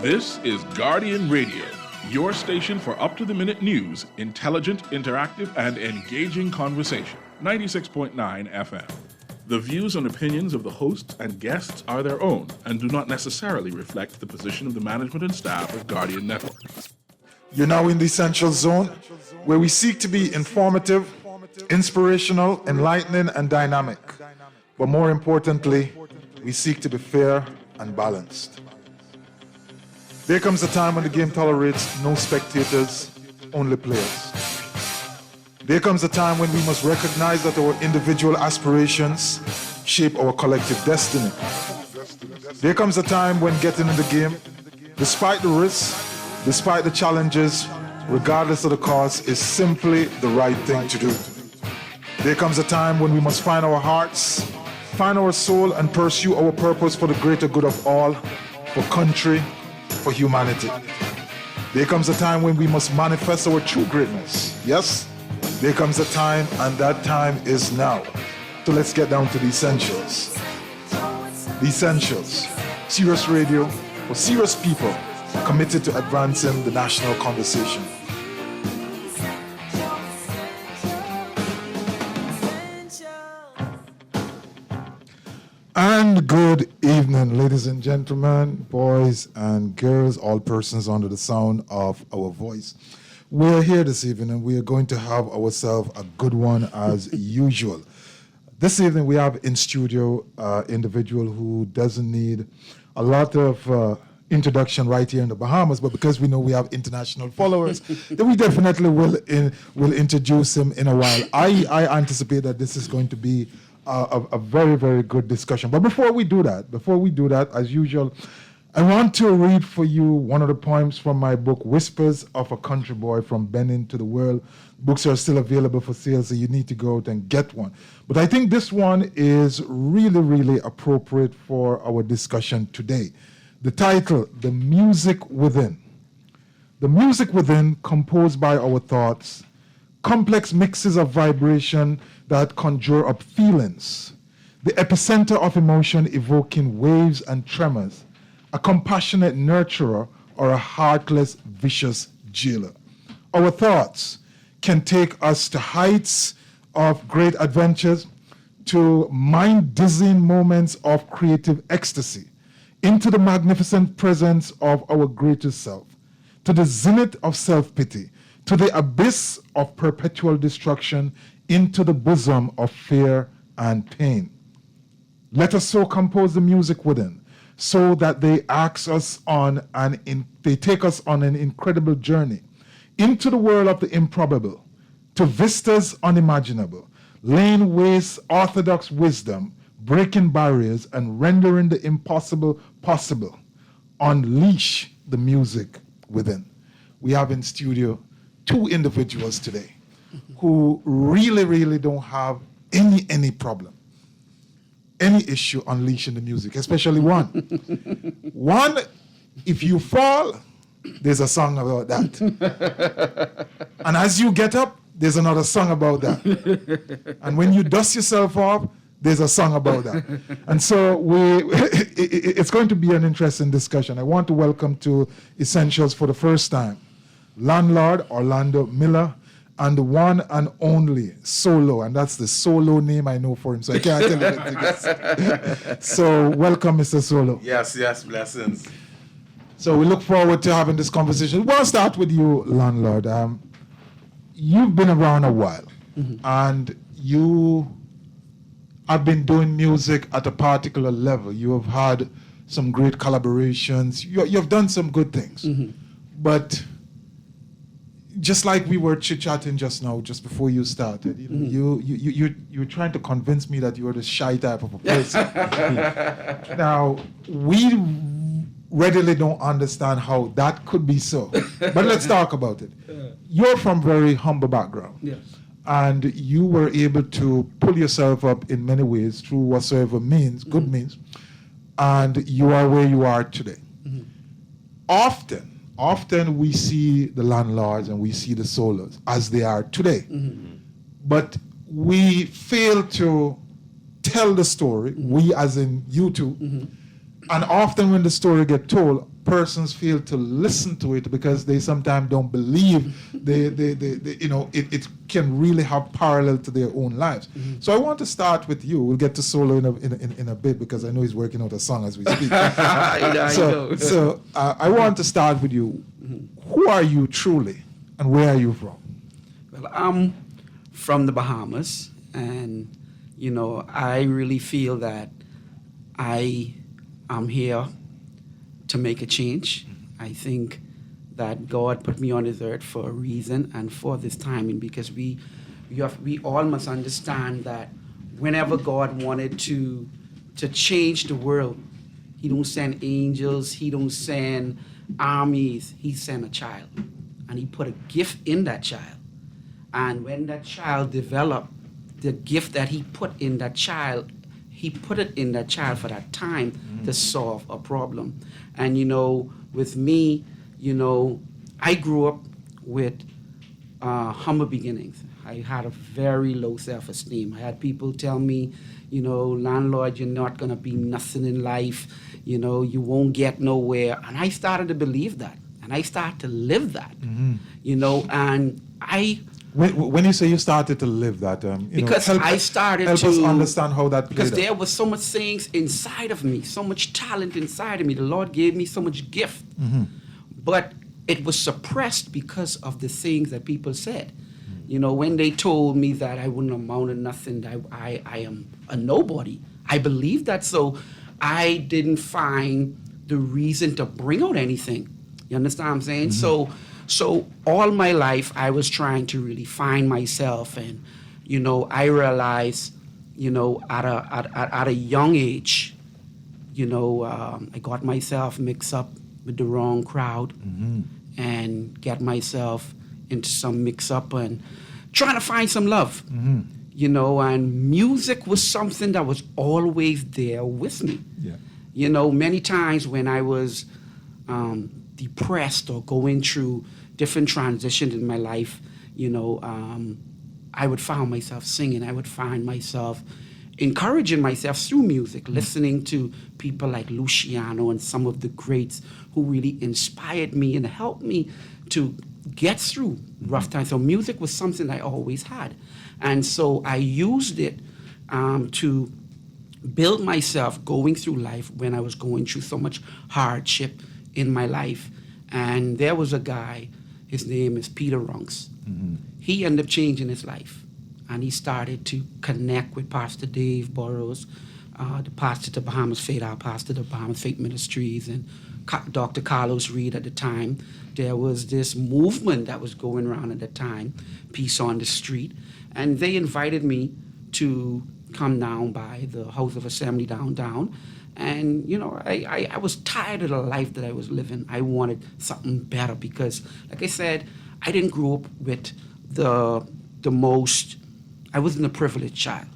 This is Guardian Radio, your station for up-to-the-minute news, intelligent, interactive, and engaging conversation. 96.9 FM. The views and opinions of the hosts and guests are their own and do not necessarily reflect the position of the management and staff of Guardian Network. You're now in the Essential Zone, where we seek to be informative, inspirational, enlightening, and dynamic. But more importantly, we seek to be fair and balanced. There comes a time when the game tolerates no spectators, only players. There comes a time when we must recognize that our individual aspirations shape our collective destiny. There comes a time when getting in the game, despite the risks, despite the challenges, regardless of the cost, is simply the right thing to do. There comes a time when we must find our hearts, find our soul, and pursue our purpose for the greater good of all, for country, for humanity. There comes a time when we must manifest our true greatness. Yes, there comes a time, and that time is now. So let's get down to the essentials. The essentials. Serious radio for serious people committed to advancing the national conversation. And good evening, ladies and gentlemen, boys and girls, all persons under the sound of our voice. We're here this evening and we are going to have ourselves a good one as usual. This evening we have in studio an individual who doesn't need a lot of introduction right here in the Bahamas, but because we know we have international followers, then we definitely will introduce him in a while. I anticipate that this is going to be a very, very good discussion. But before we do that, as usual, I want to read for you one of the poems from my book, Whispers of a Country Boy from Benin to the World. Books are still available for sale, so you need to go out and get one. But I think this one is really, really appropriate for our discussion today. The title, The Music Within. The music within, composed by our thoughts, complex mixes of vibration that conjure up feelings, the epicenter of emotion evoking waves and tremors, a compassionate nurturer or a heartless, vicious jailer. Our thoughts can take us to heights of great adventures, to mind-dizzying moments of creative ecstasy, into the magnificent presence of our greatest self, to the zenith of self-pity, to the abyss of perpetual destruction, into the bosom of fear and pain. Let us so compose the music within, so that they take us on an incredible journey into the world of the improbable, to vistas unimaginable, laying waste orthodox wisdom, breaking barriers and rendering the impossible possible. Unleash the music within. We have in studio two individuals today who really, really don't have any problem, any issue unleashing the music, especially one. One, if you fall, there's a song about that. And as you get up, there's another song about that. And when you dust yourself off, there's a song about that. And so it's going to be an interesting discussion. I want to welcome to Essentials for the first time, landlord Orlando Miller, and the one and only Solo, and that's the solo name I know for him, so I can't tell you anything else. So welcome, Mr. Solo. Yes, blessings. So we look forward to having this conversation. We'll start with you, landlord. You've been around a while, and you have been doing music at a particular level. You have had some great collaborations. You've done some good things, but just like we were chit-chatting just now, just before you started, you're trying to convince me that you're the shy type of a person. Now, we readily don't understand how that could be so, but let's talk about it. You're from very humble background. Yes. And you were able to pull yourself up in many ways through whatsoever means, good means, and you are where you are today. Often we see the landlords and we see the solos as they are today. But we fail to tell the story, we as in you two, and often when the story gets told, persons fail to listen to it because they sometimes don't believe it can really have parallel to their own lives. So I want to start with you. We'll get to Solo in a bit because I know he's working out a song as we speak. So I want to start with you. Who are you truly, and where are you from? Well, I'm from the Bahamas, and I really feel that I am here to make a change. I think that God put me on this earth for a reason and for this timing, because we all must understand that whenever God wanted to change the world, He don't send angels, He don't send armies, He sent a child. And He put a gift in that child. And when that child developed, the gift that He put in that child, He put it in that child for that time to solve a problem. And with me, I grew up with humble beginnings. I had a very low self-esteem. I had people tell me, landlord, you're not gonna be nothing in life. You won't get nowhere. And I started to believe that, and I started to live that. And I. When you say you started to live that, because I started help to us understand how that played because out. there was so much things inside of me, so much talent inside of me. The Lord gave me so much gift, but it was suppressed because of the things that people said. When they told me that I wouldn't amount to nothing, that I am a nobody, I believed that. So I didn't find the reason to bring out anything. You understand what I'm saying? So all my life I was trying to really find myself, and I realized at a young age, I got myself mixed up with the wrong crowd and get myself into some mix up and trying to find some love. And music was something that was always there with me. Many times when I was depressed or going through different transitions in my life, I would find myself singing. I would find myself encouraging myself through music, listening to people like Luciano and some of the greats who really inspired me and helped me to get through rough times. So music was something I always had. And so I used it to build myself going through life when I was going through so much hardship in my life. And there was a guy, his name is Peter Runks. He ended up changing his life. And he started to connect with Pastor Dave Burrows, the pastor to Bahamas Faith, our pastor to Bahamas Faith Ministries, and Dr. Carlos Reed at the time. There was this movement that was going around at the time, Peace on the Street. And they invited me to come down by the House of Assembly downtown. And, I was tired of the life that I was living. I wanted something better because, like I said, I didn't grow up with the most, I wasn't a privileged child,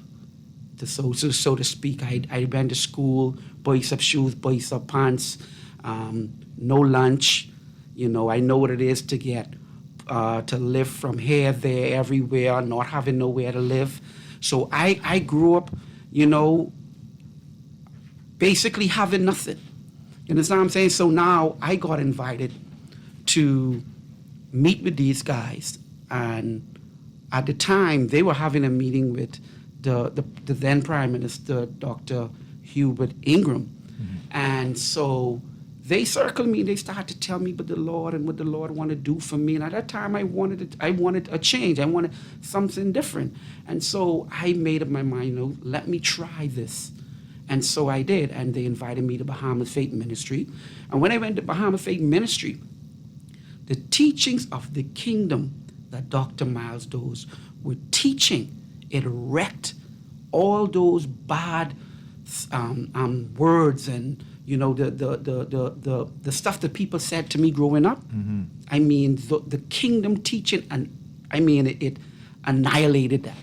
so to speak. I went to school, boys up shoes, boys up pants, no lunch. I know what it is to get, to live from here, there, everywhere, not having nowhere to live. So I grew up, basically having nothing. You understand what I'm saying? So now I got invited to meet with these guys. And at the time, they were having a meeting with the then Prime Minister, Dr. Hubert Ingram. And so they circled me, they started to tell me about the Lord and what the Lord wanted to do for me. And at that time, I wanted a change. I wanted something different. And so I made up my mind, let me try this. And so I did. And they invited me to Bahamas Faith Ministry. And when I went to Bahamas Faith Ministry, the teachings of the kingdom that Dr. Miles Dawes were teaching, it wrecked all those bad words and the stuff that people said to me growing up. I mean, the kingdom teaching, and I mean, it annihilated that.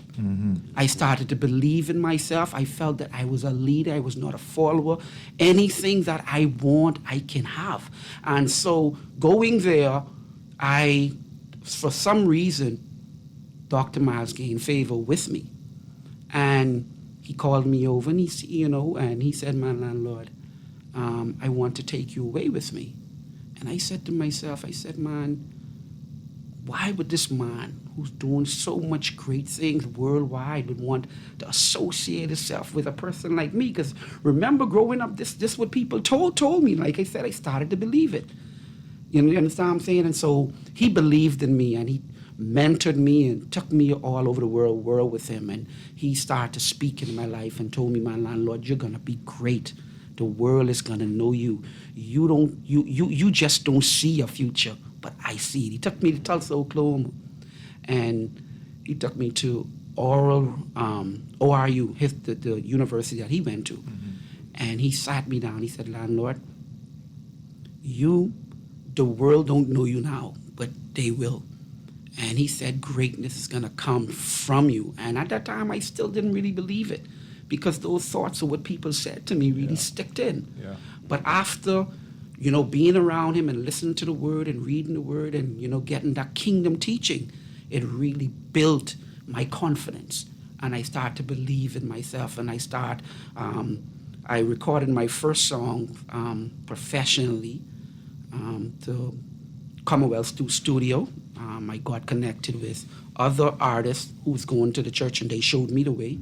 I started to believe in myself. I felt that I was a leader. I was not a follower. Anything that I want, I can have. And so going there, for some reason, Dr. Miles gained favor with me. And he called me over and he said, my landlord, I want to take you away with me. And I said to myself, man, why would this man who's doing so much great things worldwide would want to associate himself with a person like me? Because remember growing up, this what people told me. Like I said, I started to believe it. You understand what I'm saying? And so he believed in me, and he mentored me and took me all over the world with him. And he started to speak in my life and told me, my landlord, you're gonna be great. The world is gonna know you. You just don't see a future, but I see it. He took me to Tulsa, Oklahoma, and he took me to ORU, the university that he went to. And he sat me down. He said, landlord, the world don't know you now, but they will. And he said, greatness is gonna come from you. And at that time, I still didn't really believe it, because those thoughts of what people said to me really sticked in. Yeah. But after, being around him and listening to the word and reading the word and, getting that kingdom teaching, it really built my confidence. And I started to believe in myself. And I recorded my first song professionally to Commonwealth Studio. I got connected with other artists who was going to the church, and they showed me the way.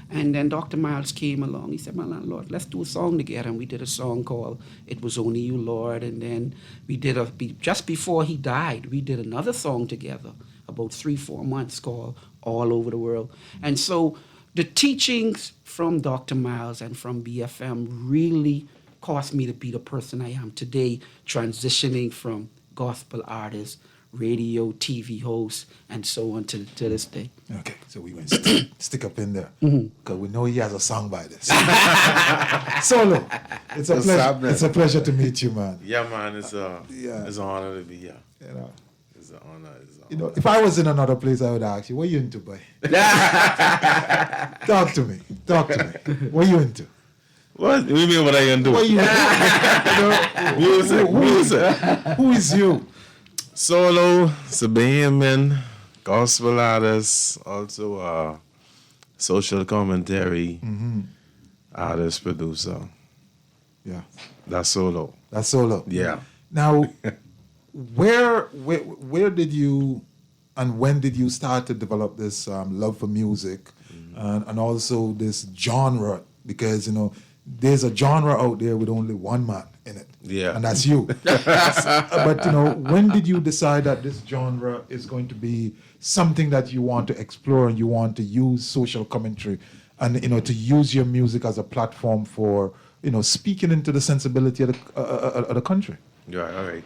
And then Dr. Miles came along. He said, my landlord, let's do a song together. And we did a song called It Was Only You, Lord. And then we did just before he died, we did another song together about 3-4 months called All Over the World. And so the teachings from Dr. Miles and from BFM really caused me to be the person I am today, transitioning from gospel artist, radio, TV host, and so on to this day. Okay, so we went stick up in there, because we know he has a song by this. Solo, it's a pleasure. It's a pleasure to meet you, man. Yeah, man, it's an honor to be here. It's an honor. If I was in another place, I would ask you, what are you into, boy? Talk to me. What are you into? What do you mean? What are you into? What are you into? Music. Who is you? Solo, Sabaean man, gospel artist, also social commentary artist, producer. Yeah. That's Solo. Yeah. Now, where did you and when did you start to develop this love for music and also this genre? Because, there's a genre out there with only one man in it. Yeah. And that's you. But, when did you decide that this genre is going to be something that you want to explore and you want to use social commentary and, to use your music as a platform for, speaking into the sensibility of the country? Yeah, all right.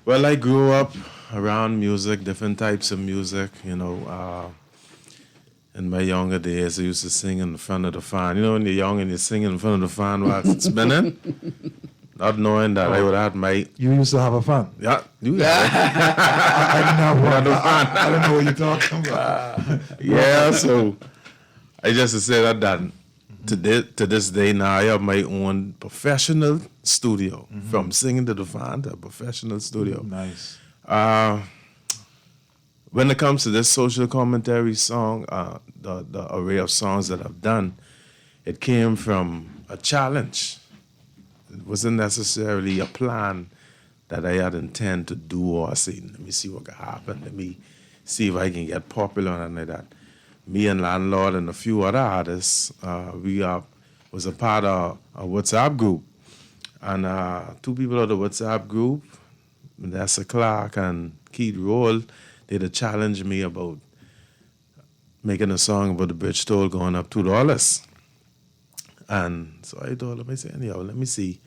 Well, I grew up around music, different types of music, in my younger days, I used to sing in front of the fan. When you're young and you sing in front of the fan while it's spinning, not knowing that I would have my... You used to have a fan? Yeah, you got I don't know what you're talking about. Yeah, so I just said that to this day now, I have my own professional studio, from singing to the fan to a professional studio. Nice. When it comes to this social commentary song, the array of songs that I've done, it came from a challenge. It wasn't necessarily a plan that I had intent to do or say, let me see what can happen, let me see if I can get popular and like that. Me and Landlord and a few other artists, we was a part of a WhatsApp group. And two people of the WhatsApp group, Vanessa Clark and Keith Roll, they'd challenge me about making a song about the bridge toll going up $2. And so I told them, I said, anyhow, let me see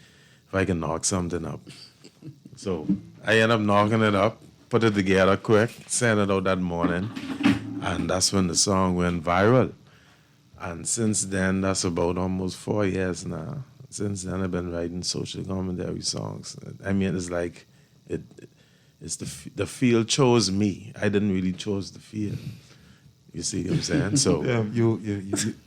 if I can knock something up. So I ended up knocking it up, put it together quick, sent it out that morning, and that's when the song went viral. And since then, that's about almost 4 years now. Since then, I've been writing social commentary songs. I mean, it's like, it's the field chose me. I didn't really choose the field. You see what I'm saying? So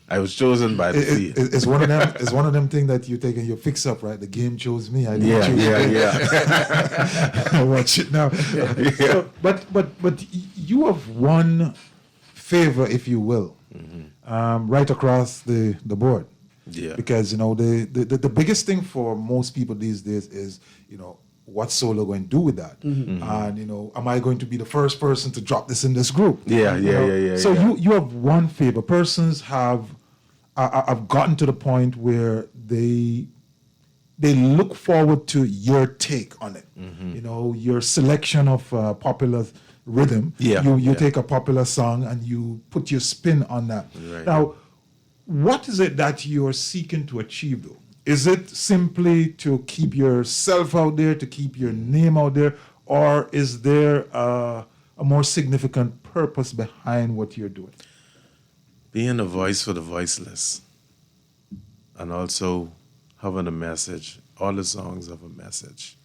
I was chosen by the field. It's one of them. It's one of them things that you take and you fix up, right? The game chose me. I didn't choose Yeah. Watch it now. Yeah. So, but you have one favor, if you will, right across the board. Yeah. Because the biggest thing for most people these days is what's solo going to do with that? And, you know, am I going to be the first person to drop this in this group? Yeah, You know? yeah. So you have one favor. Persons have gotten to the point where they look forward to your take on it. You know, your selection of popular rhythm. You take a popular song and you put your spin on that. Right. Now, what is it that you're seeking to achieve, though? Is it simply to keep yourself out there, to keep your name out there, or is there a more significant purpose behind what you're doing? Being a voice for the voiceless, and also having a message. All the songs have a message.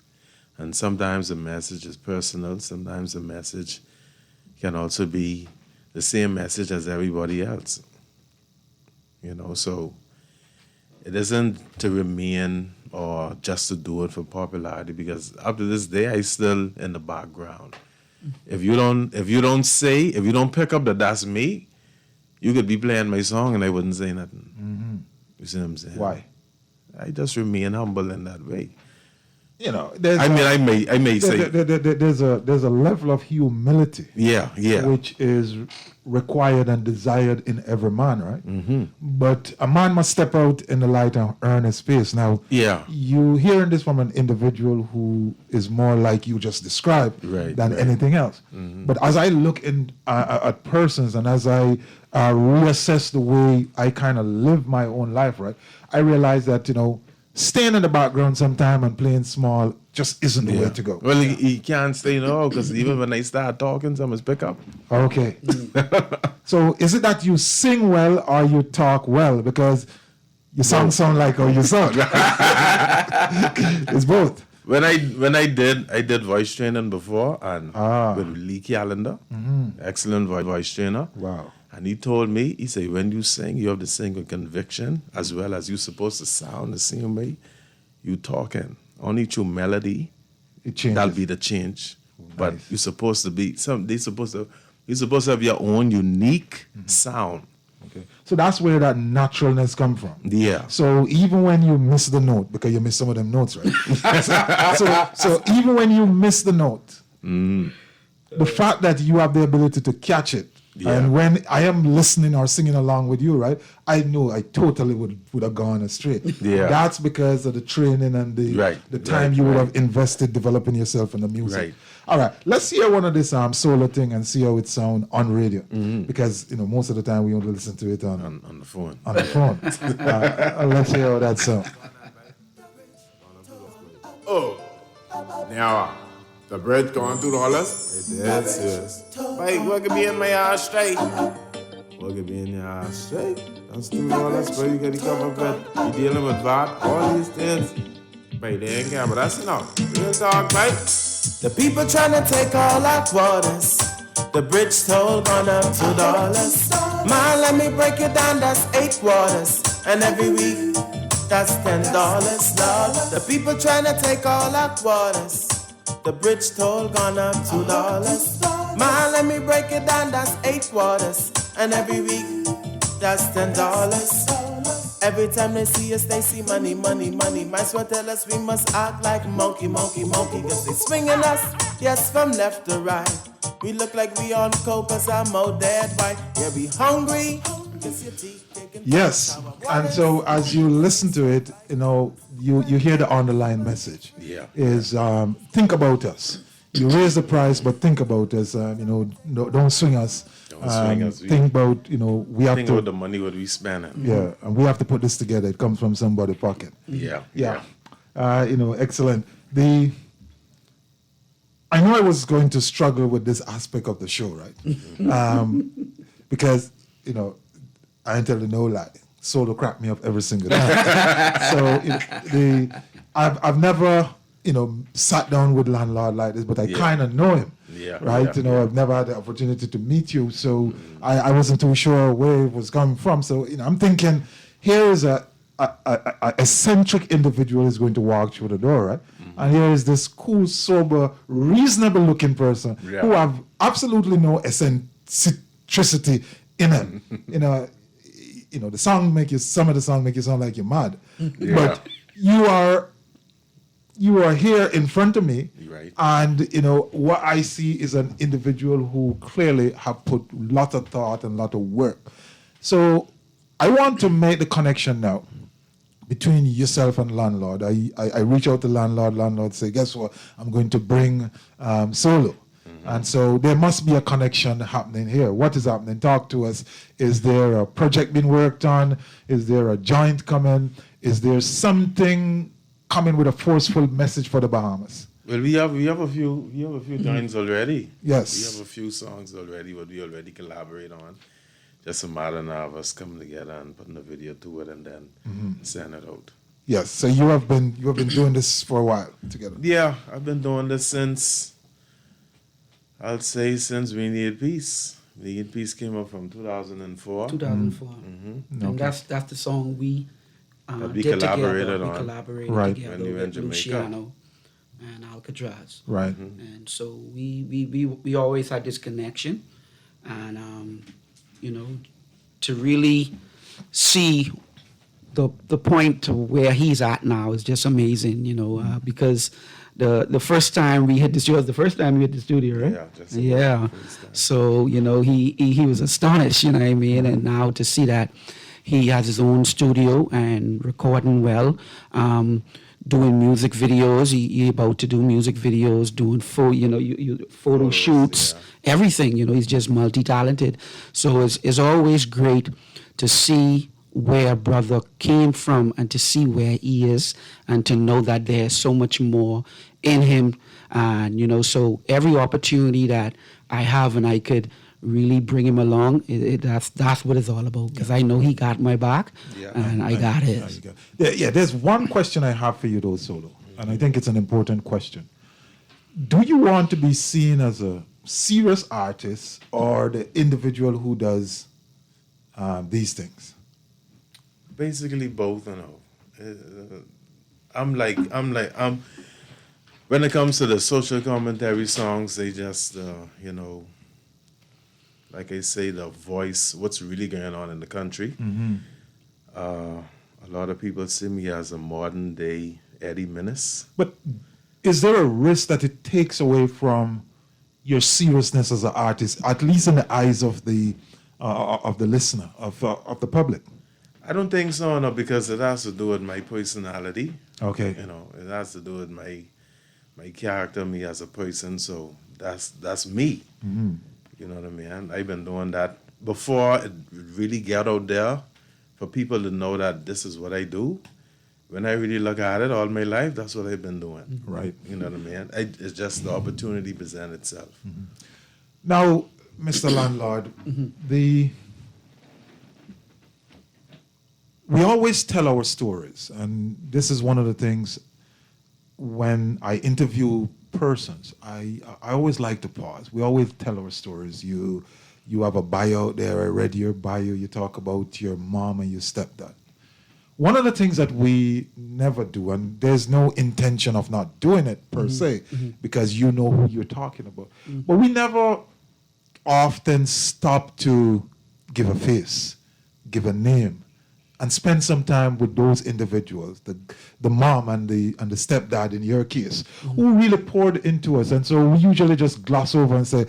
And sometimes the message is personal, sometimes the message can also be the same message as everybody else. You know, so it isn't to remain or just to do it for popularity, because up to this day I still in the background. If you don't pick up that that's me, you could be playing my song and I wouldn't say nothing. You see what I'm saying? Why? I just remain humble in that way. You know, I may say there's a level of humility, which is required and desired in every man, right? But a man must step out in the light and earn his space. Now, you hearing this from an individual who is more like you just described than anything else. But as I look at persons and as I reassess the way I kind of live my own life, right, I realize that, you know, staying in the background sometime and playing small just isn't the way to go. Well, he can't stay no, because even when they start talking, someone's pick up. Okay. So is it that you sing well or you talk well? Because you sound like how you sound. It's both. When I did voice training before, and with Lee Calendar, excellent voice trainer. Wow. And he told me, he said, when you sing, you have to sing with conviction, as well as you're supposed to sound the same way you talking. Only through melody, that'll be the change. But you're supposed to be you're supposed to have your own unique sound. Okay. So that's where that naturalness comes from. Yeah. So even when you miss the note, because you miss some of them notes, right? so even when you miss the note, the fact that you have the ability to catch it, and when I am listening or singing along with you, right, I know I totally would have gone astray. That's because of the training and the time you would have invested developing yourself in the music. Right. All right, let's hear one of this solo thing and see how it sounds on radio. Because, you know, most of the time we only listen to it on the phone. On the phone. Let's hear how that sounds. Oh, now the bridge going through all this? It is, yes. Wait, what could be in my ass straight? What could be in your ass straight? That's through all this, bro. You gotta come up with, you dealing with that, all these things. Wait, they ain't care, but that's enough. Real talk, right? The people tryna take all our waters. The bridge toll gone up $2. Man, let me break it down, that's 8 waters. And every week, that's $10, Lord. The people tryna take all our waters. The bridge toll gone up $2. Man, let me break it down, that's 8 waters. And every week, that's $10. Every time they see us, they see money, money, money. Might as well tell us we must act like monkey, monkey, monkey. Cause they swinging us, yes, from left to right. We look like we on coke cause I'm out dead white. Yeah, we hungry. Yes, and so as you listen to it, you know, you hear the underlying message. Is think about us. You raise the price, but think about us. You know, don't swing us. Think about, you know, we have think to. about the money what we spending. Yeah, and we have to put this together. It comes from somebody's pocket. Yeah. You know, excellent. I know I was going to struggle with this aspect of the show, right? Because, you know, I ain't telling no lie. Solo cracked me up every single time. So you know, I've never, you know, sat down with landlord like this, but I kind of know him. Right? You know, I've never had the opportunity to meet you, so I wasn't too sure where it was coming from. So, you know, I'm thinking, here is a eccentric individual is going to walk through the door, right? And here is this cool, sober, reasonable-looking person who have absolutely no eccentricity in him. You know, the song some of the song make you sound like you're mad, but you are you are here in front of me, Right. and what I see is an individual who clearly have put lot of thought and lot of work. So I want to make the connection now between yourself and landlord. I reach out to landlord say, guess what? I'm going to bring solo. And so there must be a connection happening here. What is happening? Talk to us. Is there a project being worked on? Is there a joint coming? Is there something coming with a forceful message for the Bahamas? Well, we have a few joints already. Yes. We have a few songs already what we already collaborate on. Just a matter now of us coming together and putting a video to it and then send it out. Yes. So you have been doing this for a while together. Yeah, I've been doing this since We Need Peace. We Need Peace came up from 2004. 2004. And that's the song we That we did collaborated together. on. We collaborated Right. together When we were in with Jamaica. Luciano and Alcatraz. Right. And so we always had this connection, and to really see the point to where he's at now is just amazing, because the first time we hit the studio was the first time we hit the studio, right? Yeah, just Yeah. the first time. So he was astonished, you know what I mean, and now to see that he has his own studio and recording well. Doing music videos, he about to do music videos, doing photo Photos, shoots, yeah. everything. He's just multi-talented. So it's always great to see where brother came from and to see where he is and to know that there's so much more in him. And so every opportunity that I have and I could really bring him along, that's what it's all about, because I know he got my back, Yeah. and I got his. Yeah, there's one question I have for you though, Solo, and I think it's an important question. Do you want to be seen as a serious artist or the individual who does these things? Basically both, when it comes to the social commentary songs, they just, like I say, the voice, what's really going on in the country. A lot of people see me as a modern day Eddie Menace. But is there a risk that it takes away from your seriousness as an artist, at least in the eyes of the listener, of the public? I don't think so, no, because it has to do with my personality. Okay. It has to do with my character, me as a person. So that's me. You know what I mean? I've been doing that before it really got out there for people to know that this is what I do. When I really look at it all my life, that's what I've been doing. Right. You know what I mean? It's just the opportunity present itself. Now, Mr. Landlord, we always tell our stories, and this is one of the things when I interview persons, I always like to pause. We always tell our stories. You have a bio out there. I read your bio. You talk about your mom and your stepdad. One of the things that we never do, and there's no intention of not doing it per se, because you know who you're talking about, but we never often stop to give a face, give a name, and spend some time with those individuals, the mom and the stepdad in your case, who really poured into us. And so we usually just gloss over and say,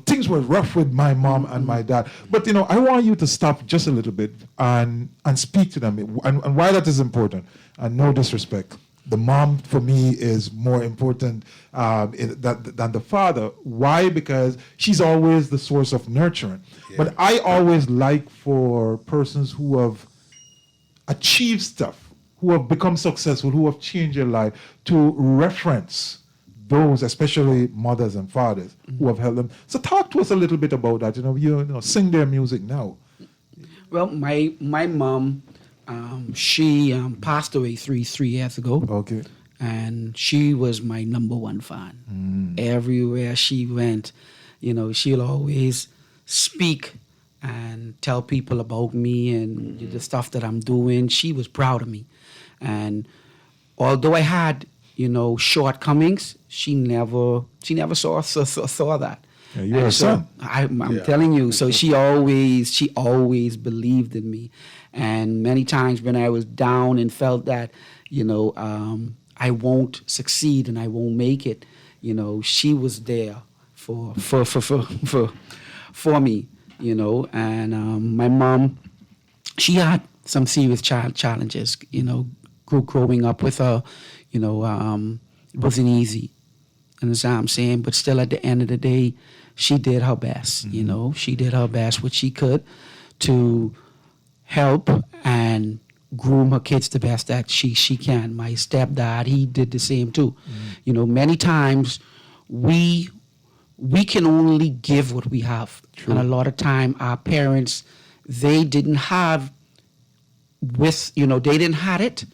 things were rough with my mom and my dad. But I want you to stop just a little bit and speak to them. And why that is important, and no disrespect, the mom for me is more important than the father. Why? Because she's always the source of nurturing. Yeah. But I always like for persons who have achieved stuff, who have become successful, who have changed their life, to reference those, especially mothers and fathers, who have helped them. So talk to us a little bit about that. Sing their music now. Well, my mom, she passed away three years ago. Okay. And she was my number one fan. Everywhere she went, she'll always speak and tell people about me and the stuff that I'm doing. She was proud of me. And although I had, shortcomings, she never saw that. Yeah, you're a son. I'm telling you. So she always believed in me. And many times when I was down and felt that, I won't succeed and I won't make it, you know, she was there for me, you know. And my mom, she had some serious challenges, you know, growing up with her, you know, it wasn't easy. And that's what I'm saying. But still, at the end of the day, she did her best, you know. She did her best, what she could, to help and groom her kids the best that she can. My stepdad, he did the same too. You know, many times we can only give what we have. True. And a lot of time our parents, they didn't have they didn't have it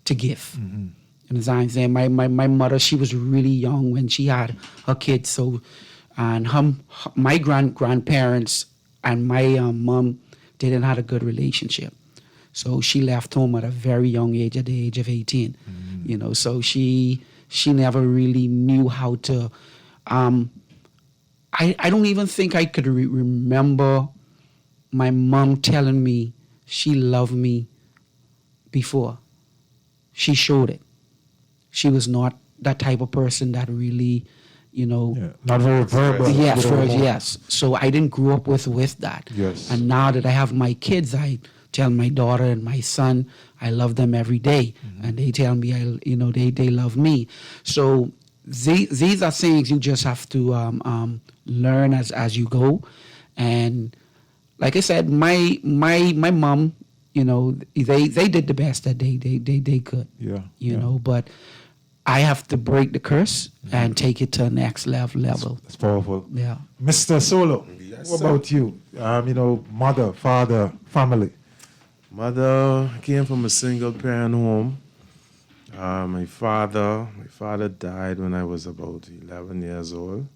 to give. And as I'm saying, my mother, she was really young when she had her kids. So, and my grandparents and my mom, they didn't have a good relationship. So she left home at a very young age, at the age of 18. You know, so she never really knew how to. I don't even think I could remember my mom telling me she loved me before. She showed it. She was not that type of person that really, you know. Yeah. Not very verbal. Yes, you know. yes. So I didn't grow up with that. Yes. And now that I have my kids, I tell my daughter and my son I love them every day, and they tell me they love me. So these are things you just have to learn as you go. And like I said, my mom, you know, they did the best that they could. Yeah. You know, but I have to break the curse and take it to the next level. That's powerful. Yeah. Mr. Solo, Yes, what sir. about you? You know, mother, father, family. Mother came from a single parent home. My father died when I was about 11 years old.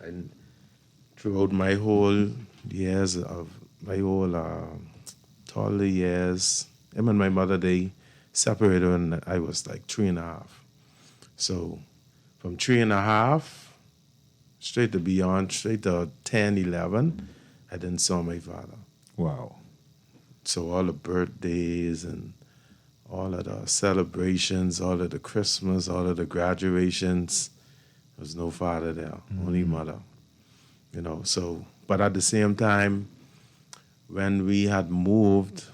And throughout my whole years of my whole toddler years, him and my mother, they separated when I was like 3.5. So from 3.5 straight to 10, 11, I didn't saw my father. Wow. So all the birthdays and all of the celebrations, all of the Christmas, all of the graduations, there was no father there, only mother. You know, so, but at the same time, when we had moved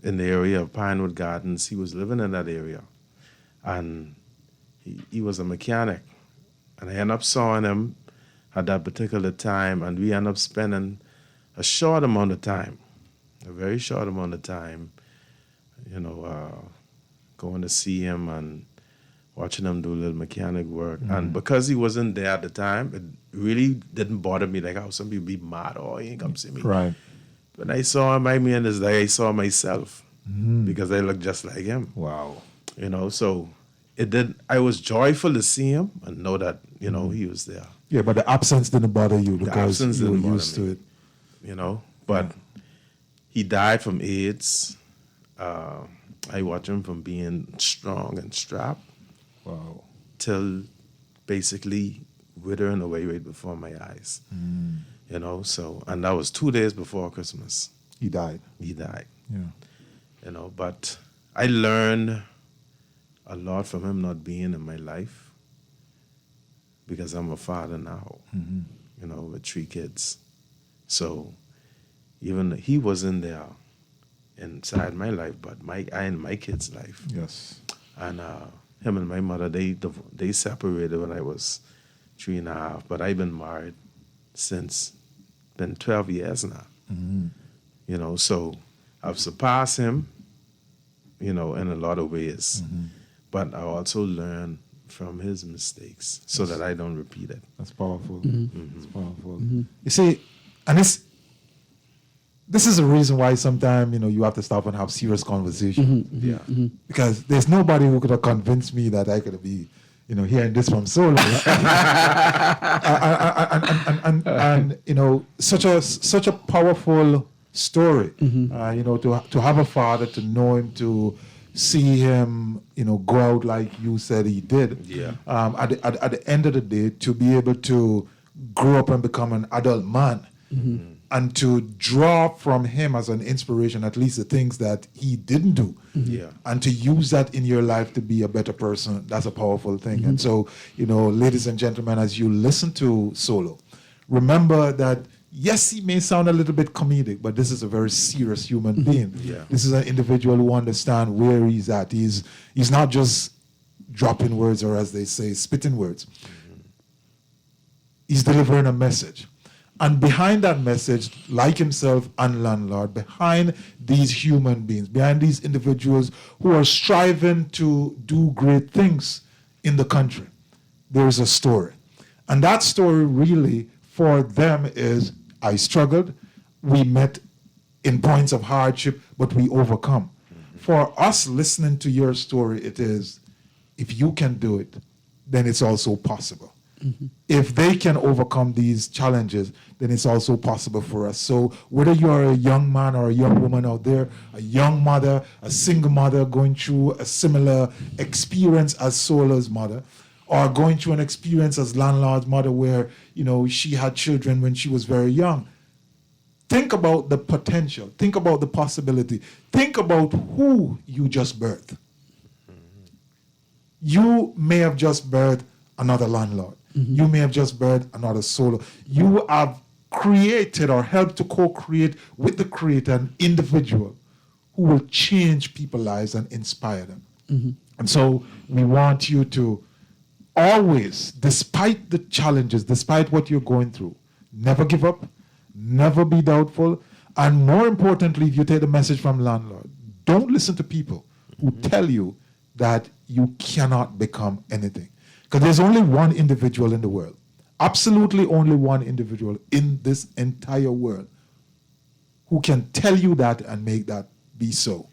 in the area of Pinewood Gardens, he was living in that area. And he was a mechanic. And I ended up seeing him at that particular time, and we ended up spending a short amount of time, a very short amount of time, you know, going to see him and watching him do a little mechanic work. And because he wasn't there at the time, it really didn't bother me like how some people be mad, oh, he ain't come see me. Right. When I saw him, I mean, it's like I saw myself because I looked just like him. Wow. You know, so I was joyful to see him and know that, you know, he was there. Yeah, but the absence didn't bother you because absence you were didn't bother used me. to it. You know, but he died from AIDS. I watched him from being strong and strapped Wow. till basically withering away right before my eyes. You know, so, and that was 2 days before Christmas. He died. He died. Yeah. You know, but I learned a lot from him not being in my life because I'm a father now, you know, with 3 kids. So even he wasn't there inside my life, but I in my kids' life. Yes. And him and my mother, they separated when I was 3.5, but I've been married since, been 12 years now. You know, so I've surpassed him, you know, in a lot of ways. But I also learn from his mistakes so that I don't repeat it. That's powerful. That's powerful. You see, and this is the reason why sometimes, you know, you have to stop and have serious conversation. Yeah. Because there's nobody who could have convinced me that I could be, you know, hearing this from Solo. and you know, such a powerful story. You know, to have a father, to know him, to see him, you know, go out like you said he did. Yeah. At the end of the day, to be able to grow up and become an adult man, and to draw from him as an inspiration, at least the things that he didn't do, Yeah. and to use that in your life to be a better person, that's a powerful thing. And so, ladies and gentlemen, as you listen to Solo, remember that, yes, he may sound a little bit comedic, but this is a very serious human being. Yeah. This is an individual who understands where he's at. He's not just dropping words, or as they say, spitting words. He's delivering a message. And behind that message, like himself and Landlord, behind these human beings, behind these individuals who are striving to do great things in the country, there is a story. And that story really for them is, I struggled, we met in points of hardship, but we overcome. For us listening to your story, it is, if you can do it, then it's also possible. If they can overcome these challenges, then it's also possible for us. So whether you're a young man or a young woman out there, a young mother, a single mother going through a similar experience as Solo's mother, or going through an experience as Landlord's mother where, she had children when she was very young, think about the potential. Think about the possibility. Think about who you just birthed. You may have just birthed another Landlord. You may have just birthed another Solo. You have created or helped to co-create with the Creator an individual who will change people's lives and inspire them. And so we want you to always, despite the challenges, despite what you're going through, never give up, never be doubtful, and more importantly, if you take the message from Landlord, don't listen to people who tell you that you cannot become anything. Because there's only one individual in the world, absolutely only one individual in this entire world who can tell you that and make that be so,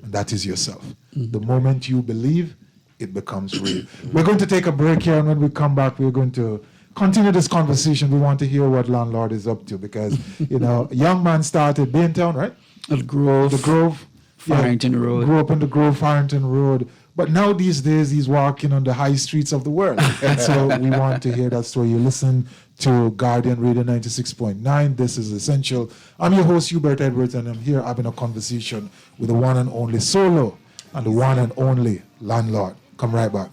and that is yourself. The moment you believe, it becomes real. We're going to take a break here, and when we come back, we're going to continue this conversation. We want to hear what Landlord is up to, because, a young man started Baintown, right? The Grove. The Grove. Farrington Road. Grew up in the Grove, Farrington Road. But now these days, he's walking on the high streets of the world. And so we want to hear that story. You listen to Guardian Radio 96.9. This is Essential. I'm your host, Hubert Edwards, and I'm here having a conversation with the one and only Solo and the one and only Landlord. Come right back.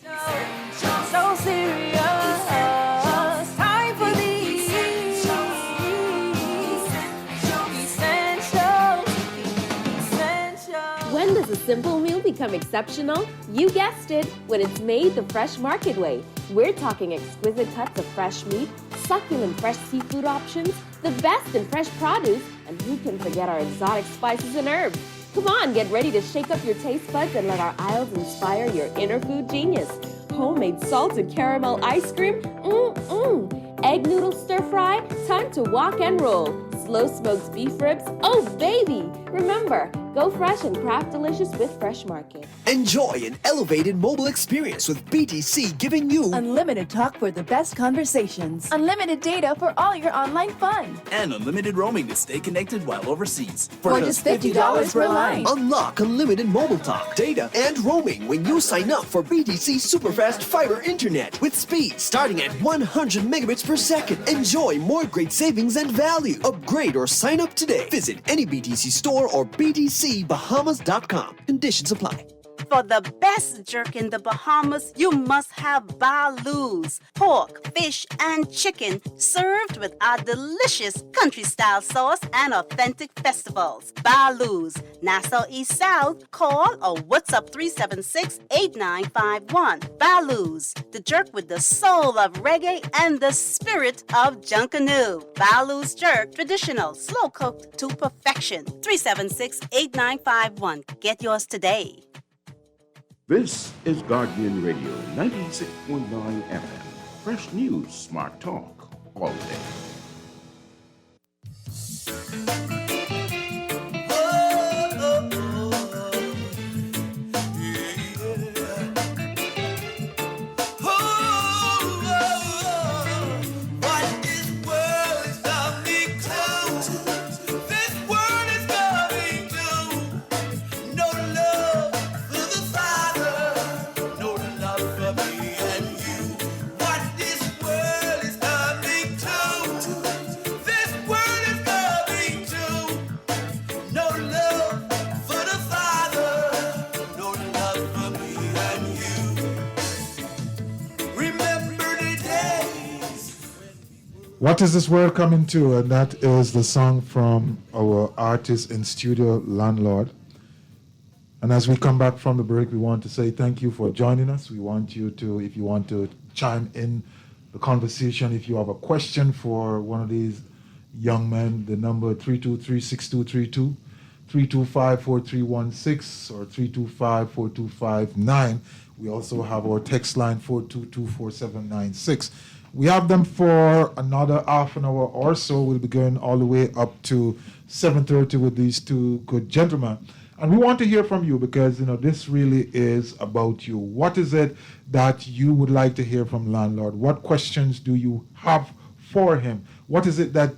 So serious, time for these essential. When does a simple meal become exceptional? You guessed it, when it's made the fresh market way. We're talking exquisite cuts of fresh meat, succulent fresh seafood options, the best in fresh produce, and who can forget our exotic spices and herbs? Come on, get ready to shake up your taste buds and let our aisles inspire your inner food genius. Homemade salted caramel ice cream, egg noodle stir fry, time to walk and roll. Slow smoked beef ribs, oh baby! Remember, go fresh and craft delicious with Fresh Market. Enjoy an elevated mobile experience with BTC, giving you Unlimited talk for the best conversations. Unlimited data for all your online fun. and unlimited roaming to stay connected while overseas. For just $50 per line. unlock unlimited mobile talk, data, and roaming when you sign up for BTC Superfast Fiber Internet with speed starting at 100 megabits per second. Enjoy more great savings and value. Upgrade or sign up today. Visit any BTC store or btcbahamas.com. Conditions apply. For the best jerk in the Bahamas, you must have Baloo's. Pork, fish, and chicken served with our delicious country-style sauce and authentic festivals. Baloo's, Nassau East South. Call or WhatsApp 376-8951. Baloo's, the jerk with the soul of reggae and the spirit of Junkanoo. Baloo's jerk, traditional, slow-cooked to perfection. 376-8951. Get yours today. This is Guardian Radio 96.9 FM. Fresh news, smart talk, all day. What is this world coming to? And that is the song from our artist in studio, Landlord. And as we come back from the break, we want to say thank you for joining us. We want you to, if you want to chime in the conversation, if you have a question for one of these young men, the number 323-6232, 325-4316, or 325-4259. We also have our text line 422-4796. We have them for another half an hour or so. We'll be going all the way up to 7:30 with these two good gentlemen. And we want to hear from you because, this really is about you. What is it that you would like to hear from Landlord? What questions do you have for him? What is it that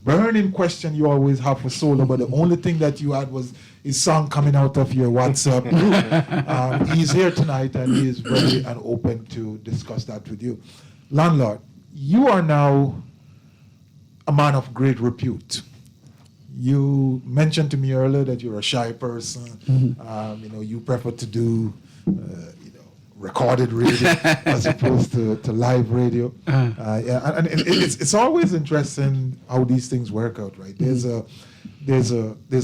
burning question you always have for Solo, but the only thing that you had was his song coming out of your WhatsApp group? He's here tonight and he is ready and open to discuss that with you. Landlord, you are now a man of great repute. You mentioned to me earlier that you're a shy person. Mm-hmm. You prefer to do, recorded radio as opposed to live radio. And it's always interesting how these things work out, right? Mm-hmm. There's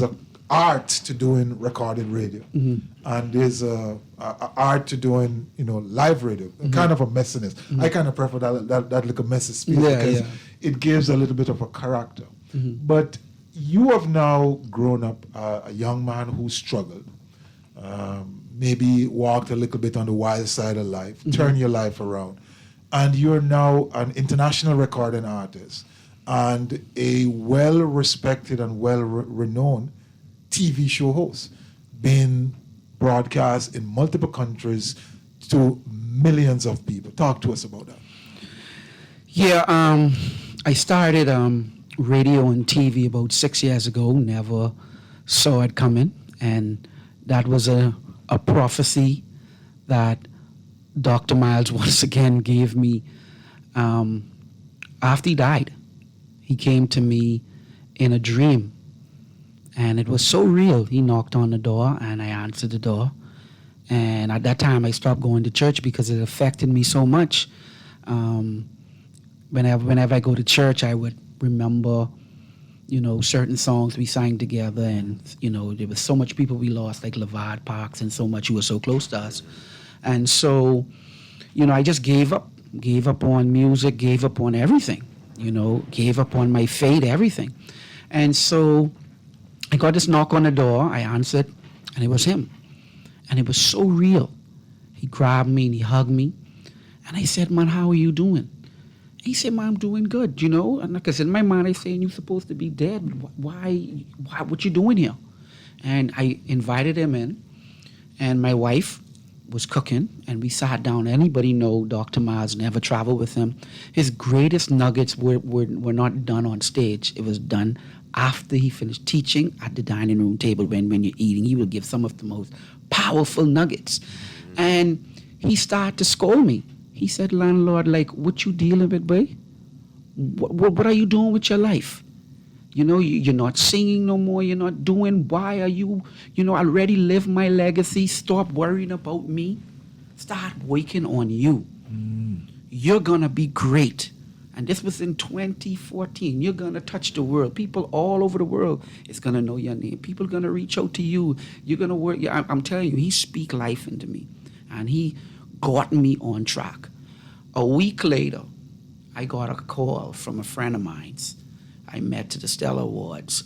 a art to doing recorded radio, mm-hmm. and there's a art to doing live radio. Mm-hmm. Kind of a messiness. Mm-hmm. I kind of prefer that little messy speech because it gives a little bit of a character. Mm-hmm. But you have now grown up a young man who struggled, maybe walked a little bit on the wild side of life, mm-hmm. turned your life around, and you're now an international recording artist and a well-respected and well-renowned TV show host, being broadcast in multiple countries to millions of people. Talk to us about that. Yeah, I started radio and TV about 6 years ago, never saw it coming, and that was a prophecy that Dr. Miles once again gave me after he died. He came to me in a dream, and it was so real. He knocked on the door, and I answered the door, and at that time I stopped going to church because it affected me so much. Whenever I go to church, I would remember, certain songs we sang together, and, there was so much people we lost, like LeVard Parks and so much who were so close to us. And so, I just gave up on music, gave up on everything, gave up on my faith, everything. And so I got this knock on the door, I answered, and it was him. And it was so real. He grabbed me and he hugged me. And I said, "Man, how are you doing?" He said, "Man, I'm doing good, And like I said, in my mind, I saying, "You're supposed to be dead. Why, what you doing here?" And I invited him in, and my wife was cooking, and we sat down. Anybody know Dr. Miles, never traveled with him. His greatest nuggets were not done on stage. It was done after he finished teaching at the dining room table. When you're eating, he would give some of the most powerful nuggets. And he started to scold me. He said, "Landlord, like, what you dealing with, boy? What are you doing with your life? You're not singing no more. You're not doing. Why are you, already live my legacy. Stop worrying about me. Start working on you. You're going to be great." And this was in 2014. You're going to touch the world. People all over the world is going to know your name. People are going to reach out to you. You're going to work. I'm telling you, he speak life into me. And he got me on track. A week later, I got a call from a friend of mine. I met to the Stellar Awards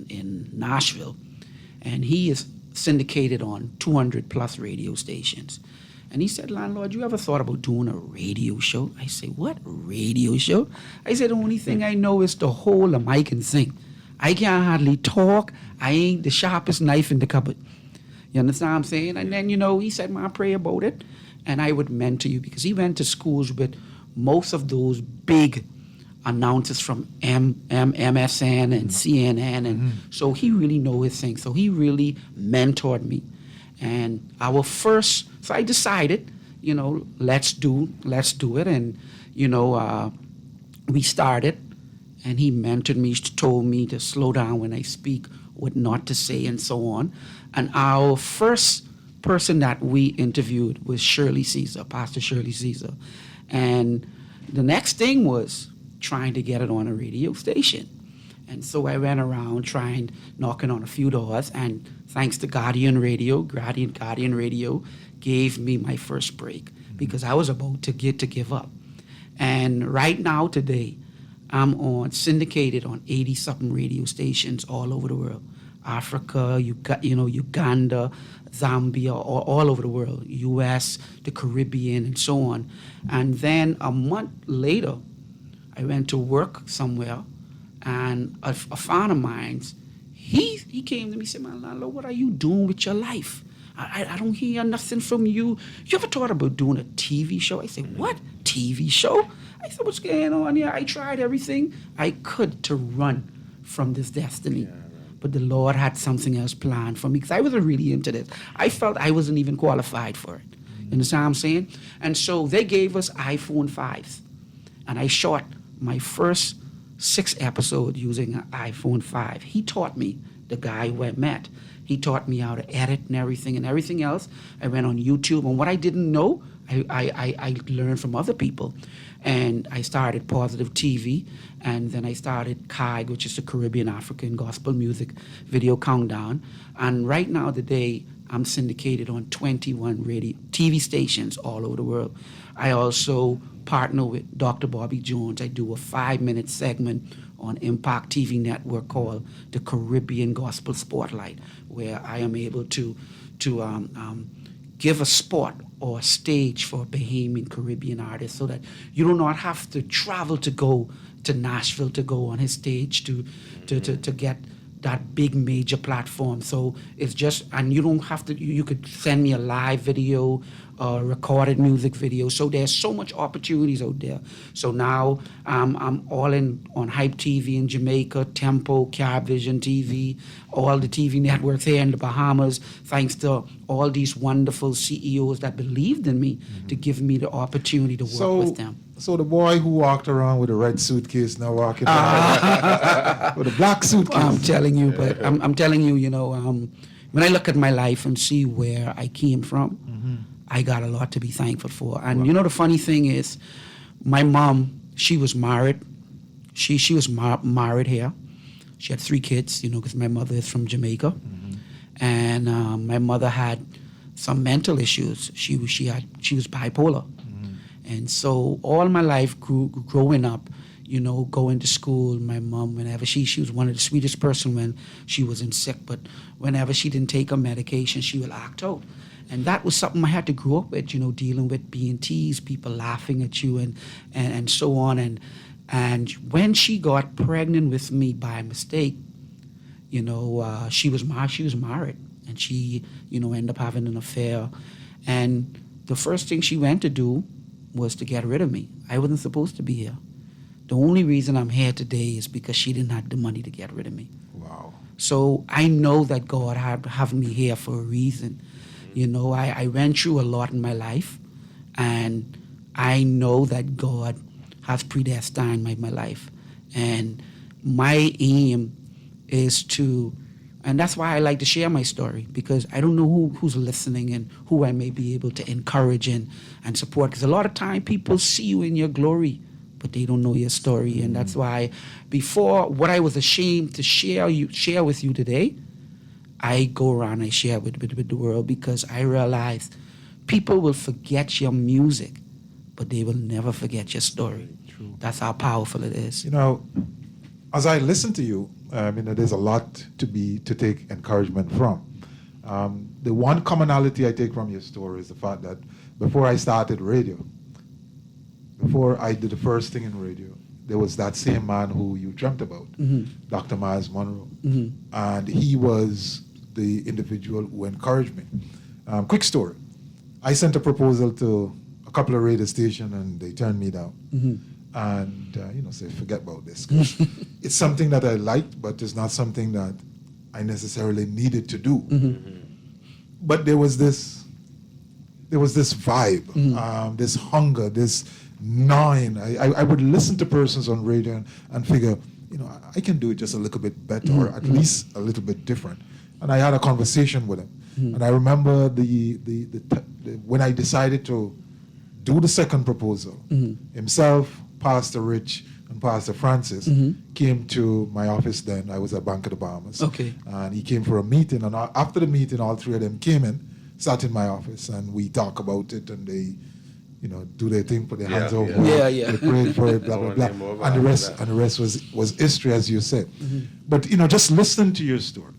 in Nashville, and he is syndicated on 200 plus radio stations. And he said, "Landlord, you ever thought about doing a radio show?" I say, "What, radio show?" I said, "The only thing I know is to hold a mic and sing. I can't hardly talk. I ain't the sharpest knife in the cupboard." You understand what I'm saying? And then, he said, "Man, pray about it, and I would mentor you," because he went to schools with most of those big announcers from MSN and CNN, and so he really know his thing. So he really mentored me. And so I decided, let's do it. And, we started, and he mentored me, told me to slow down when I speak, what not to say, and so on. And our first person that we interviewed was Pastor Shirley Caesar. And the next thing was trying to get it on a radio station. And so I went around knocking on a few doors, and thanks to Guardian Radio gave me my first break because I was about to give up. And right now, today, I'm syndicated on 80-something radio stations all over the world. Africa, Uganda, Zambia, all over the world, U.S., the Caribbean, and so on. And then a month later, I went to work somewhere, and a friend of mine, he came to me and said, "Man, Lalo, what are you doing with your life? I don't hear nothing from you. You ever thought about doing a TV show?" I said, "What? TV show?" I said, "What's going on here?" I tried everything I could to run from this destiny. But the Lord had something else planned for me because I wasn't really into this. I felt I wasn't even qualified for it. You understand what I'm saying? And so they gave us iPhone 5s. And I shot my first 6 episodes using an iPhone 5. He taught me, the guy who I met, he taught me how to edit and everything else. I went on YouTube, and what I didn't know, I learned from other people. And I started Positive TV, and then I started KAIG, which is the Caribbean African Gospel Music Video Countdown. And right now, today, I'm syndicated on 21 radio TV stations all over the world. I also partner with Dr. Bobby Jones. I do a 5-minute segment on Impact TV Network called the Caribbean Gospel Spotlight, where I am able to give a spot or a stage for Bahamian Caribbean artists so that you do not have to travel to go to Nashville to go on his stage to get that big major platform. So it's just, and you don't have to, you could send me a live video, recorded music video. So there's so much opportunities out there. So now I'm all in on Hype TV in Jamaica, Tempo, Carvision TV, all the TV networks here in the Bahamas, thanks to all these wonderful CEOs that believed in me to give me the opportunity to work with them. So the boy who walked around with a red suitcase now walking around with a black suitcase. I'm telling you, but I'm telling you, when I look at my life and see where I came from, I got a lot to be thankful for. And the funny thing is, my mom, she was married. She was married here. She had 3 kids, because my mother is from Jamaica. And my mother had some mental issues. She was bipolar. And so all my life growing up, going to school, my mom, whenever she was one of the sweetest person when she wasn't sick, but whenever she didn't take her medication, she would act out. And that was something I had to grow up with, dealing with being teased, people laughing at you and so on. And when she got pregnant with me by mistake, she was married, and she, ended up having an affair. And the first thing she went to do was to get rid of me. I wasn't supposed to be here. The only reason I'm here today is because she didn't have the money to get rid of me. Wow. So I know that God had have me here for a reason. I went through a lot in my life, and I know that God has predestined my life. And my aim is to, and that's why I like to share my story, because I don't know who's listening and who I may be able to encourage and support. Because a lot of time people see you in your glory, but they don't know your story. And that's why before, what I was ashamed to share with you today, I go around and I share with the world, because I realize people will forget your music, but they will never forget your story. True. That's how powerful it is. As I listen to you, there's a lot to take encouragement from. The one commonality I take from your story is the fact that before I started radio, before I did the first thing in radio, there was that same man who you dreamt about, Dr. Miles Monroe. And he was the individual who encouraged me. Quick story. I sent a proposal to a couple of radio stations, and they turned me down. And, say, forget about this. It's something that I liked, but it's not something that I necessarily needed to do. But there was this vibe, this hunger, this gnawing. I would listen to persons on radio and figure, I can do it just a little bit better, or at least a little bit different. And I had a conversation with him. And I remember when I decided to do the second proposal, himself, Pastor Rich, and Pastor Francis came to my office then. I was at Bank of the Bahamas. Okay. And he came for a meeting. And after the meeting, all three of them came in, sat in my office, and we talk about it. And they, do their thing, put their hands over. Yeah. They prayed for it, blah, blah, blah. And the rest was history, as you said. But, just listening to your story,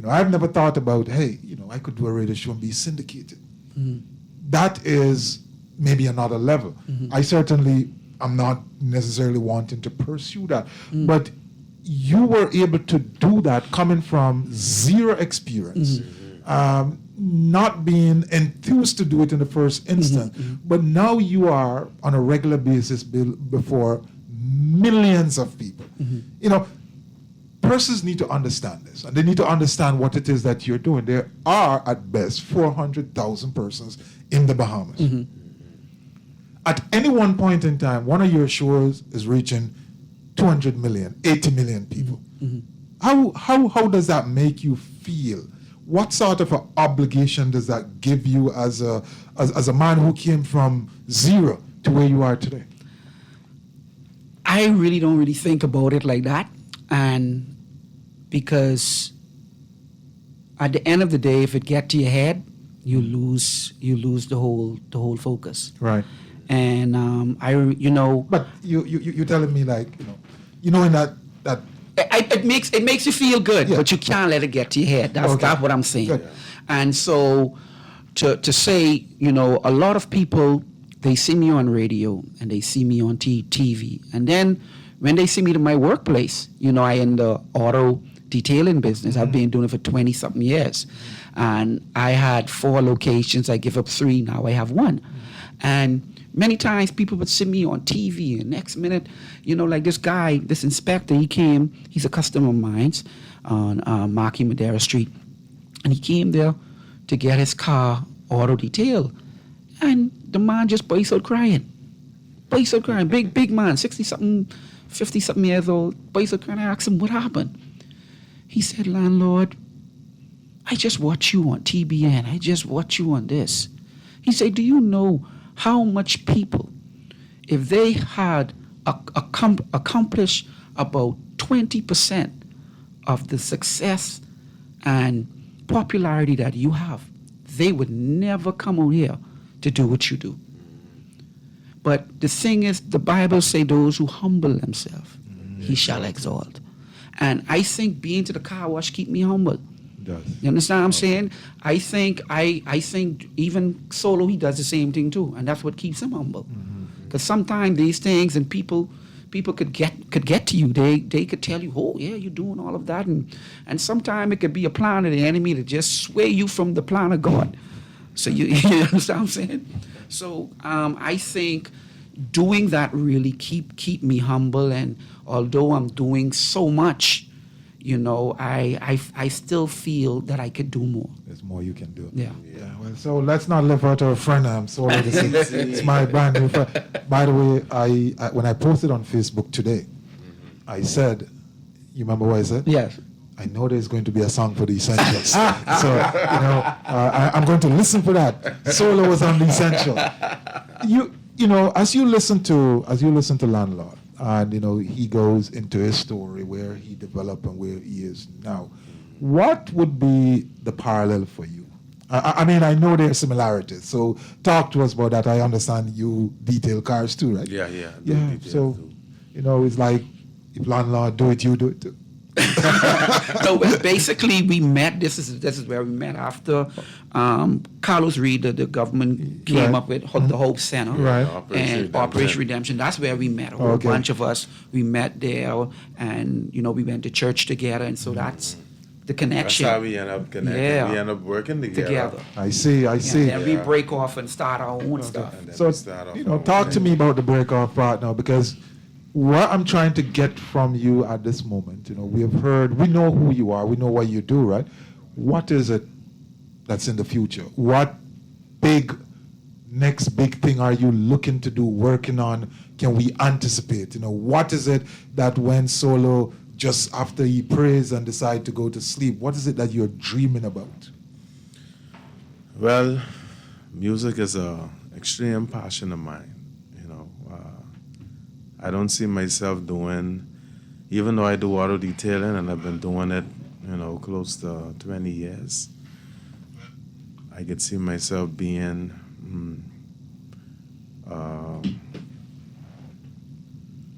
I've never thought about, hey, I could do a radio show and be syndicated. That is maybe another level. I certainly am not necessarily wanting to pursue that. But you were able to do that coming from zero experience, not being enthused to do it in the first instance, but now you are on a regular basis before millions of people. Persons need to understand this, and they need to understand what it is that you're doing. There are, at best, 400,000 persons in the Bahamas. At any one point in time, one of your shows is reaching 200 million, 80 million people. How does that make you feel? What sort of an obligation does that give you as a man who came from zero to where you are today? I really don't think about it like that, and because at the end of the day, if it gets to your head, you lose the whole focus. Right. And But you're telling me, like, in that it makes you feel good, but you can't let it get to your head. That's what I'm saying. Good. And so to say, a lot of people, they see me on radio and they see me on TV, and then when they see me in my workplace, I in the auto detailing business. I've been doing it for 20-something years. And I had 4 locations. I give up 3. Now I have 1. And many times people would see me on TV, and next minute, like this guy, this inspector, he came, he's a customer of mine on Marquis Madera Street. And he came there to get his car auto detailed. And the man just burst out crying. Big man, 60-something, 50-something years old, burst out crying. I asked him, what happened? He said, landlord, I just watch you on TBN. I just watch you on this. He said, do you know how much people, if they had accomplished about 20% of the success and popularity that you have, they would never come out here to do what you do. But the thing is, the Bible say those who humble themselves, he shall exalt. And I think being to the car wash keep me humble. You understand what I'm saying? I think even Solo, he does the same thing too, and that's what keeps him humble. Because sometimes these things and people could get to you. They could tell you, oh yeah, you're doing all of that, and sometimes it could be a plan of the enemy to just sway you from the plan of God. So you understand what I'm saying? So I think doing that really keep me humble, and although I'm doing so much, I still feel that I could do more. There's more you can do. Yeah. Well, so let's not live out our friend. Solo. It's my brand new friend. By the way, I when I posted on Facebook today, I said, you remember what I said? Yes. I know there's going to be a song for the Essentials. So, I'm going to listen for that. Solo was on the Essential. As you listen to Landlord, and he goes into his story where he developed and where he is now, what would be the parallel for you? I mean, I know there are similarities, so talk to us about that. I understand you detail cars too, right? Yeah. So, it's like, if Landlord do it, you do it too. So basically, we met. This is where we met after Carlos Reed, the government came up with the Hope Center, and Operation Redemption. That's where we met. A whole bunch of us. We met there, and we went to church together, and so that's the connection. That's how we end up connecting. Yeah. We end up working together. I see. And we break off and start our own stuff. So talk to me about the break off part now, because what I'm trying to get from you at this moment, we know who you are, we know what you do, right? What is it that's in the future? What next big thing are you looking to do, working on? Can we anticipate? What is it that when Solo, just after he prays and decide to go to sleep, what is it that you're dreaming about? Well, music is an extreme passion of mine. I don't see myself doing, even though I do auto detailing and I've been doing it, close to 20 years. I could see myself being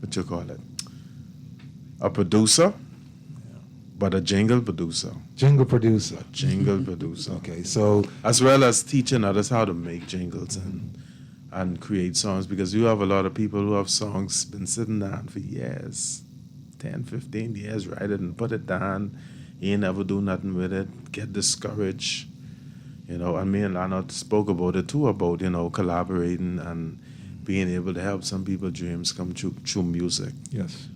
what you call it? A producer, but a jingle producer. Jingle producer. A jingle producer. Okay, so as well as teaching others how to make jingles and create songs, because you have a lot of people who have songs been sitting down for years, 10, 15 years, write it and put it down. You ain't never do nothing with it, get discouraged. And me and Lana spoke about it too, about, collaborating and being able to help some people's dreams come true through music. Yes.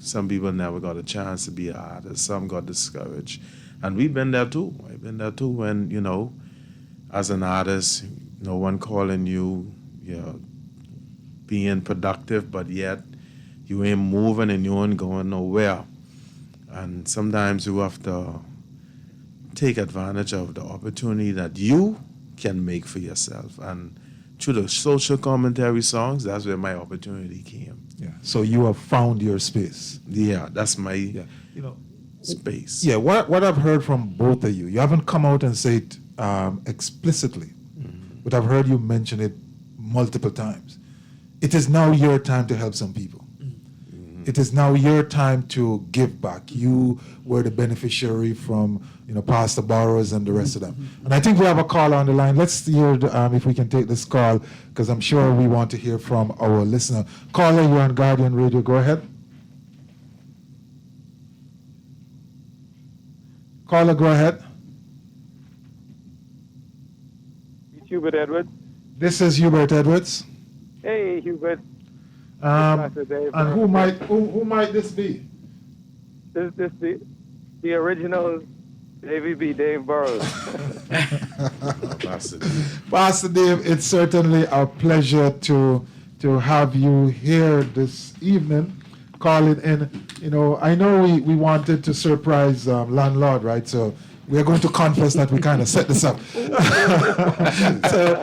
Some people never got a chance to be an artist. Some got discouraged. And we've been there too. I've been there too when, as an artist, no one calling you, being productive, but yet you ain't moving and you ain't going nowhere. And sometimes you have to take advantage of the opportunity that you can make for yourself. And through the social commentary songs, that's where my opportunity came. Yeah. So you have found your space. Yeah, that's my space. Yeah, what I've heard from both of you, you haven't come out and said explicitly, but I've heard you mention it multiple times. It is now your time to help some people. It is now your time to give back. You were the beneficiary from, Pastor Borrows and the rest of them. And I think we have a call on the line. Let's hear if we can take this call, because I'm sure we want to hear from our listener. Caller, you're on Guardian Radio. Go ahead. Caller, go ahead. It's Hubert Edwards. This is Hubert Edwards. Hey, Hubert. And who might this be? This the original Davy B. Dave Burrows. Pastor Dave, it's certainly a pleasure to have you here this evening, calling in. I know we wanted to surprise landlord, right? So we're going to confess that we kind of set this up. So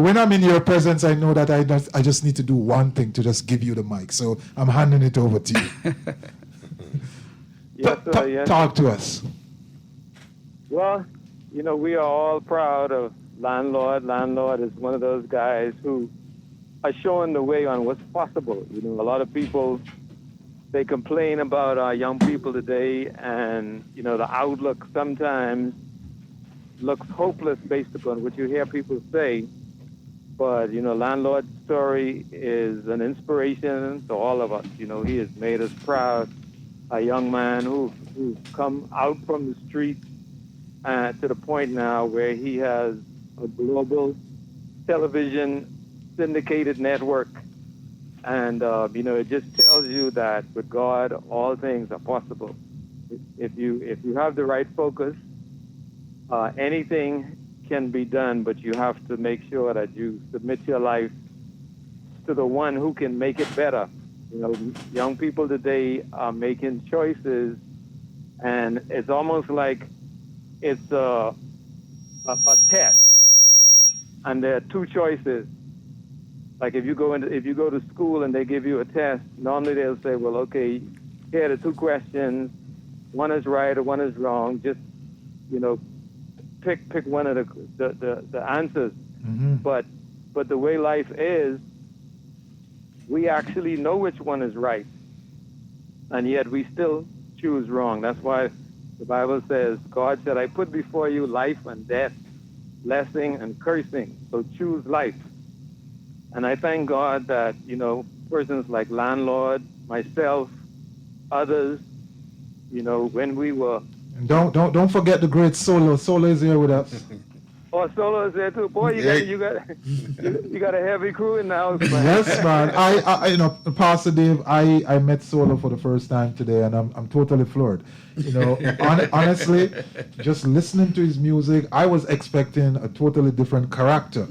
when I'm in your presence, I know that I just need to do one thing, to just give you the mic. So I'm handing it over to you. Yes, sir, yes. Talk to us. Well, we are all proud of Landlord. Landlord is one of those guys who are showing the way on what's possible. A lot of people, they complain about our young people today, and, the outlook sometimes looks hopeless based upon what you hear people say. But, Landlord's story is an inspiration to all of us. He has made us proud. A young man who's come out from the streets to the point now where he has a global television syndicated network. And, it just tells you that with God, all things are possible. If you have the right focus, anything can be done, but you have to make sure that you submit your life to the one who can make it better. Young people today are making choices, and it's almost like it's a test, and there are two choices. Like if you go to school and they give you a test, normally they'll say, well, okay, here are the two questions. One is right or one is wrong. Just, pick one of the answers. Mm-hmm. But the way life is, we actually know which one is right, and yet we still choose wrong. That's why the Bible says, God said, I put before you life and death, blessing and cursing, so choose life. And I thank God that, persons like Landlord, myself, others, when we were... And don't forget the great Solo. Solo is here with us. Oh, Solo is there too. Boy, you got a heavy crew in the house, man. Yes, man. I Pastor Dave, I met Solo for the first time today, and I'm totally floored. Honestly, just listening to his music, I was expecting a totally different character.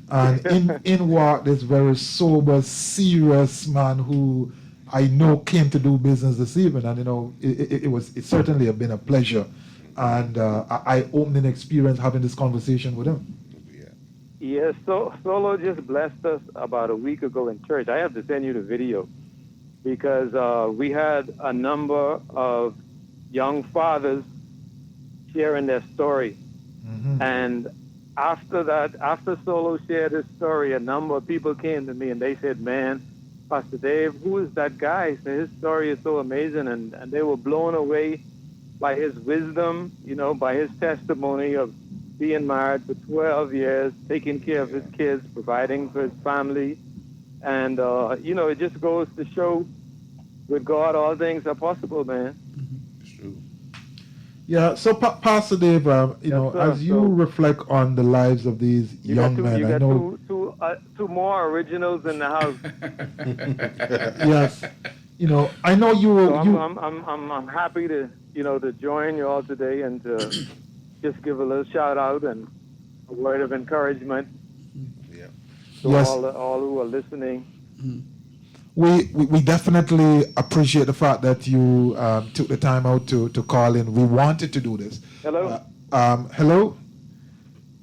And in walked this very sober, serious man who I know came to do business this evening, and it certainly been a pleasure and eye-opening experience having this conversation with him. Yes, so Solo just blessed us about a week ago in church. I have to send you the video because we had a number of young fathers sharing their story. And after that, after Solo shared his story, a number of people came to me and they said, man, Pastor Dave, who is that guy? He said, his story is so amazing. And they were blown away by his wisdom, by his testimony of being married for 12 years, taking care of his kids, providing for his family. And, it just goes to show with God, all things are possible, man. Yeah, so Pastor Dave, sir. as you reflect on the lives of these young men, you I got know. two more originals in the house. Yes, I know you will. So I'm happy to to join you all today and to just give a little shout out and a word of encouragement to Yes. all who are listening. We definitely appreciate the fact that you took the time out to call in. We wanted to do this. Hello. Hello.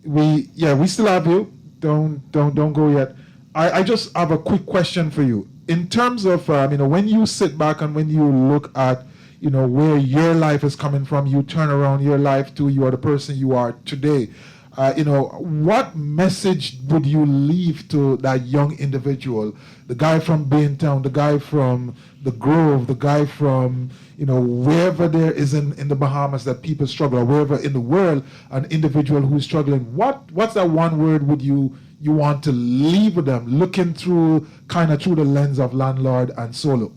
We still have you. Don't go yet. I just have a quick question for you. In terms of when you sit back and when you look at where your life is coming from, you turn around your life to you are the person you are today. What message would you leave to that young individual, the guy from Baintown, the guy from the Grove, the guy from, wherever there is in the Bahamas that people struggle, or wherever in the world, an individual who's struggling, what's that one word would you want to leave with them, looking through the lens of Landlord and Solo?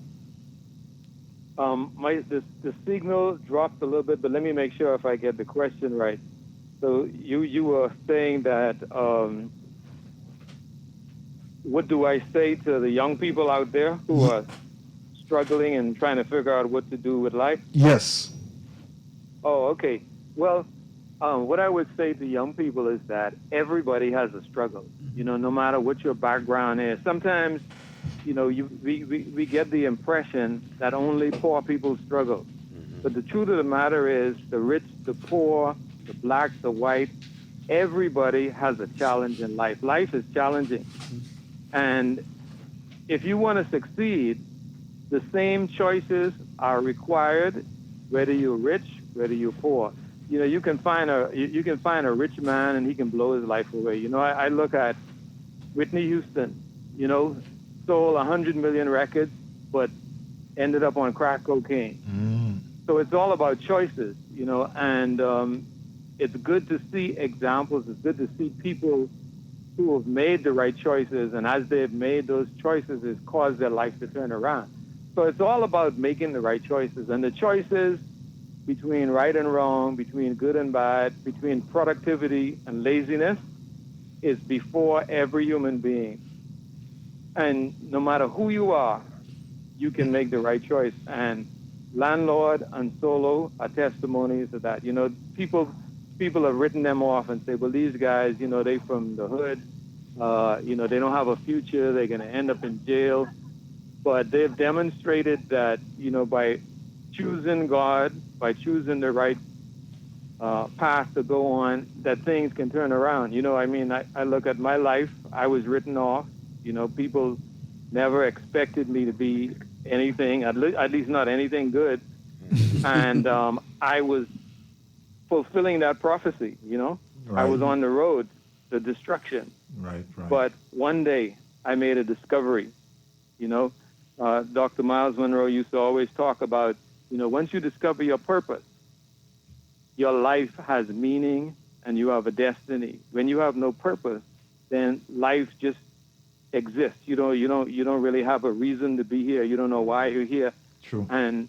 The signal dropped a little bit, but let me make sure if I get the question right. So you were saying that what do I say to the young people out there who are struggling and trying to figure out what to do with life? Yes. Oh, okay. Well, what I would say to young people is that everybody has a struggle, no matter what your background is. Sometimes, we get the impression that only poor people struggle. But the truth of the matter is the rich, the poor, the black, the white, everybody has a challenge in life. Life is challenging. And if you want to succeed, the same choices are required, whether you're rich, whether you're poor. You can find a rich man and he can blow his life away. I look at Whitney Houston, sold 100 million records, but ended up on crack cocaine. So it's all about choices, and it's good to see examples. It's good to see people who have made the right choices, and as they've made those choices, it's caused their life to turn around. So it's all about making the right choices, and the choices between right and wrong, between good and bad, between productivity and laziness is before every human being. And no matter who you are, you can make the right choice. And Landlord and Solo are testimonies of that. People have written them off and say, well, these guys, they from the hood, they don't have a future, they're going to end up in jail. But they've demonstrated that, by choosing God, by choosing the right path to go on, that things can turn around. I look at my life, I was written off. People never expected me to be anything, at least not anything good. And I was fulfilling that prophecy, Right. I was on the road to destruction. Right. But one day I made a discovery, Dr. Miles Monroe used to always talk about, once you discover your purpose, your life has meaning and you have a destiny. When you have no purpose, then life just exists. You don't really have a reason to be here. You don't know why you're here. True. And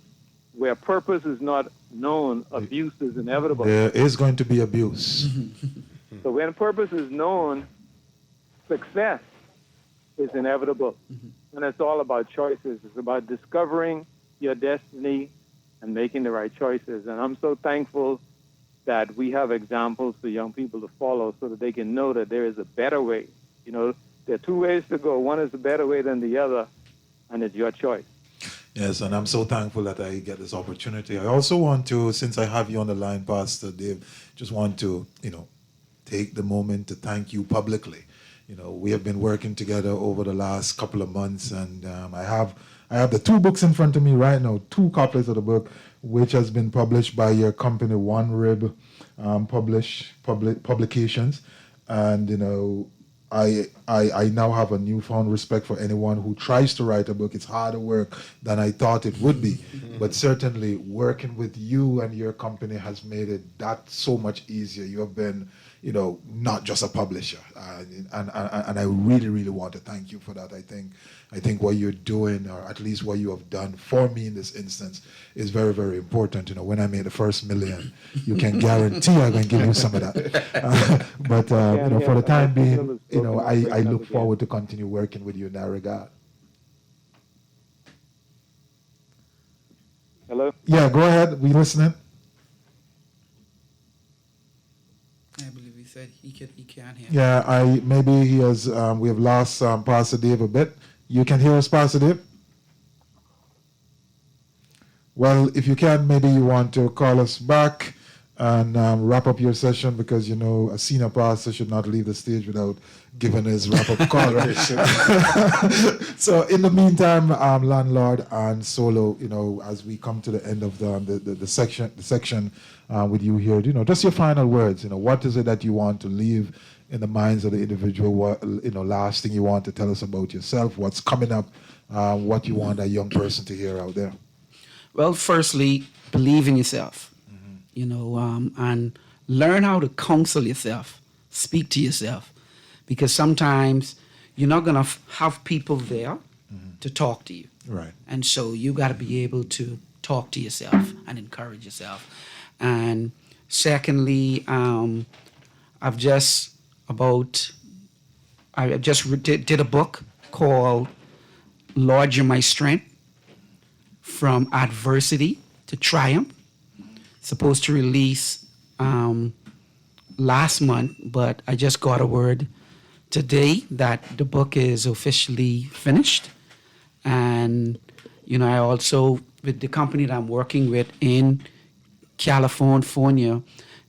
where purpose is not known, abuse is inevitable. There is going to be abuse. So when purpose is known, success is inevitable. And it's all about choices. It's about discovering your destiny and making the right choices. And I'm so thankful that we have examples for young people to follow so that they can know that there is a better way. There are two ways to go. One is a better way than the other, and it's your choice. Yes, and I'm so thankful that I get this opportunity. I also want to, since I have you on the line, Pastor Dave, just want to, take the moment to thank you publicly. We have been working together over the last couple of months, and I have the 2 books in front of me right now, 2 copies of the book, which has been published by your company, One Rib Publications, and I now have a newfound respect for anyone who tries to write a book. It's harder work than I thought it would be, but certainly working with you and your company has made it that so much easier. You have been, not just a publisher, and I really, really want to thank you for that. I think what you're doing, or at least what you have done for me in this instance, is very, very important. When I made the first million, you can guarantee I'm going to give you some of that. But for the time being, I look forward to continue working with you in that regard. Hello? Yeah, go ahead. We listening? I believe he said he can't hear. Yeah, maybe he has. We have lost Pastor Dave a bit. You can hear us, Pastor Dave? Well, if you can, maybe you want to call us back and wrap up your session, because a senior pastor should not leave the stage without giving his wrap-up call. Right? So in the meantime, Landlord and Solo, as we come to the end of the section with you here, just your final words. What is it that you want to leave in the minds of the individual? What, last thing you want to tell us about yourself, what's coming up, what you want a young person to hear out there? Well, firstly, believe in yourself, and learn how to counsel yourself, speak to yourself, because sometimes you're not going to have people there to talk to you. Right. And so you got to be able to talk to yourself and encourage yourself. And secondly, I just did a book called Lord, You're My Strength, From Adversity to Triumph. Supposed to release last month, but I just got a word today that the book is officially finished. And, I also, with the company that I'm working with in California,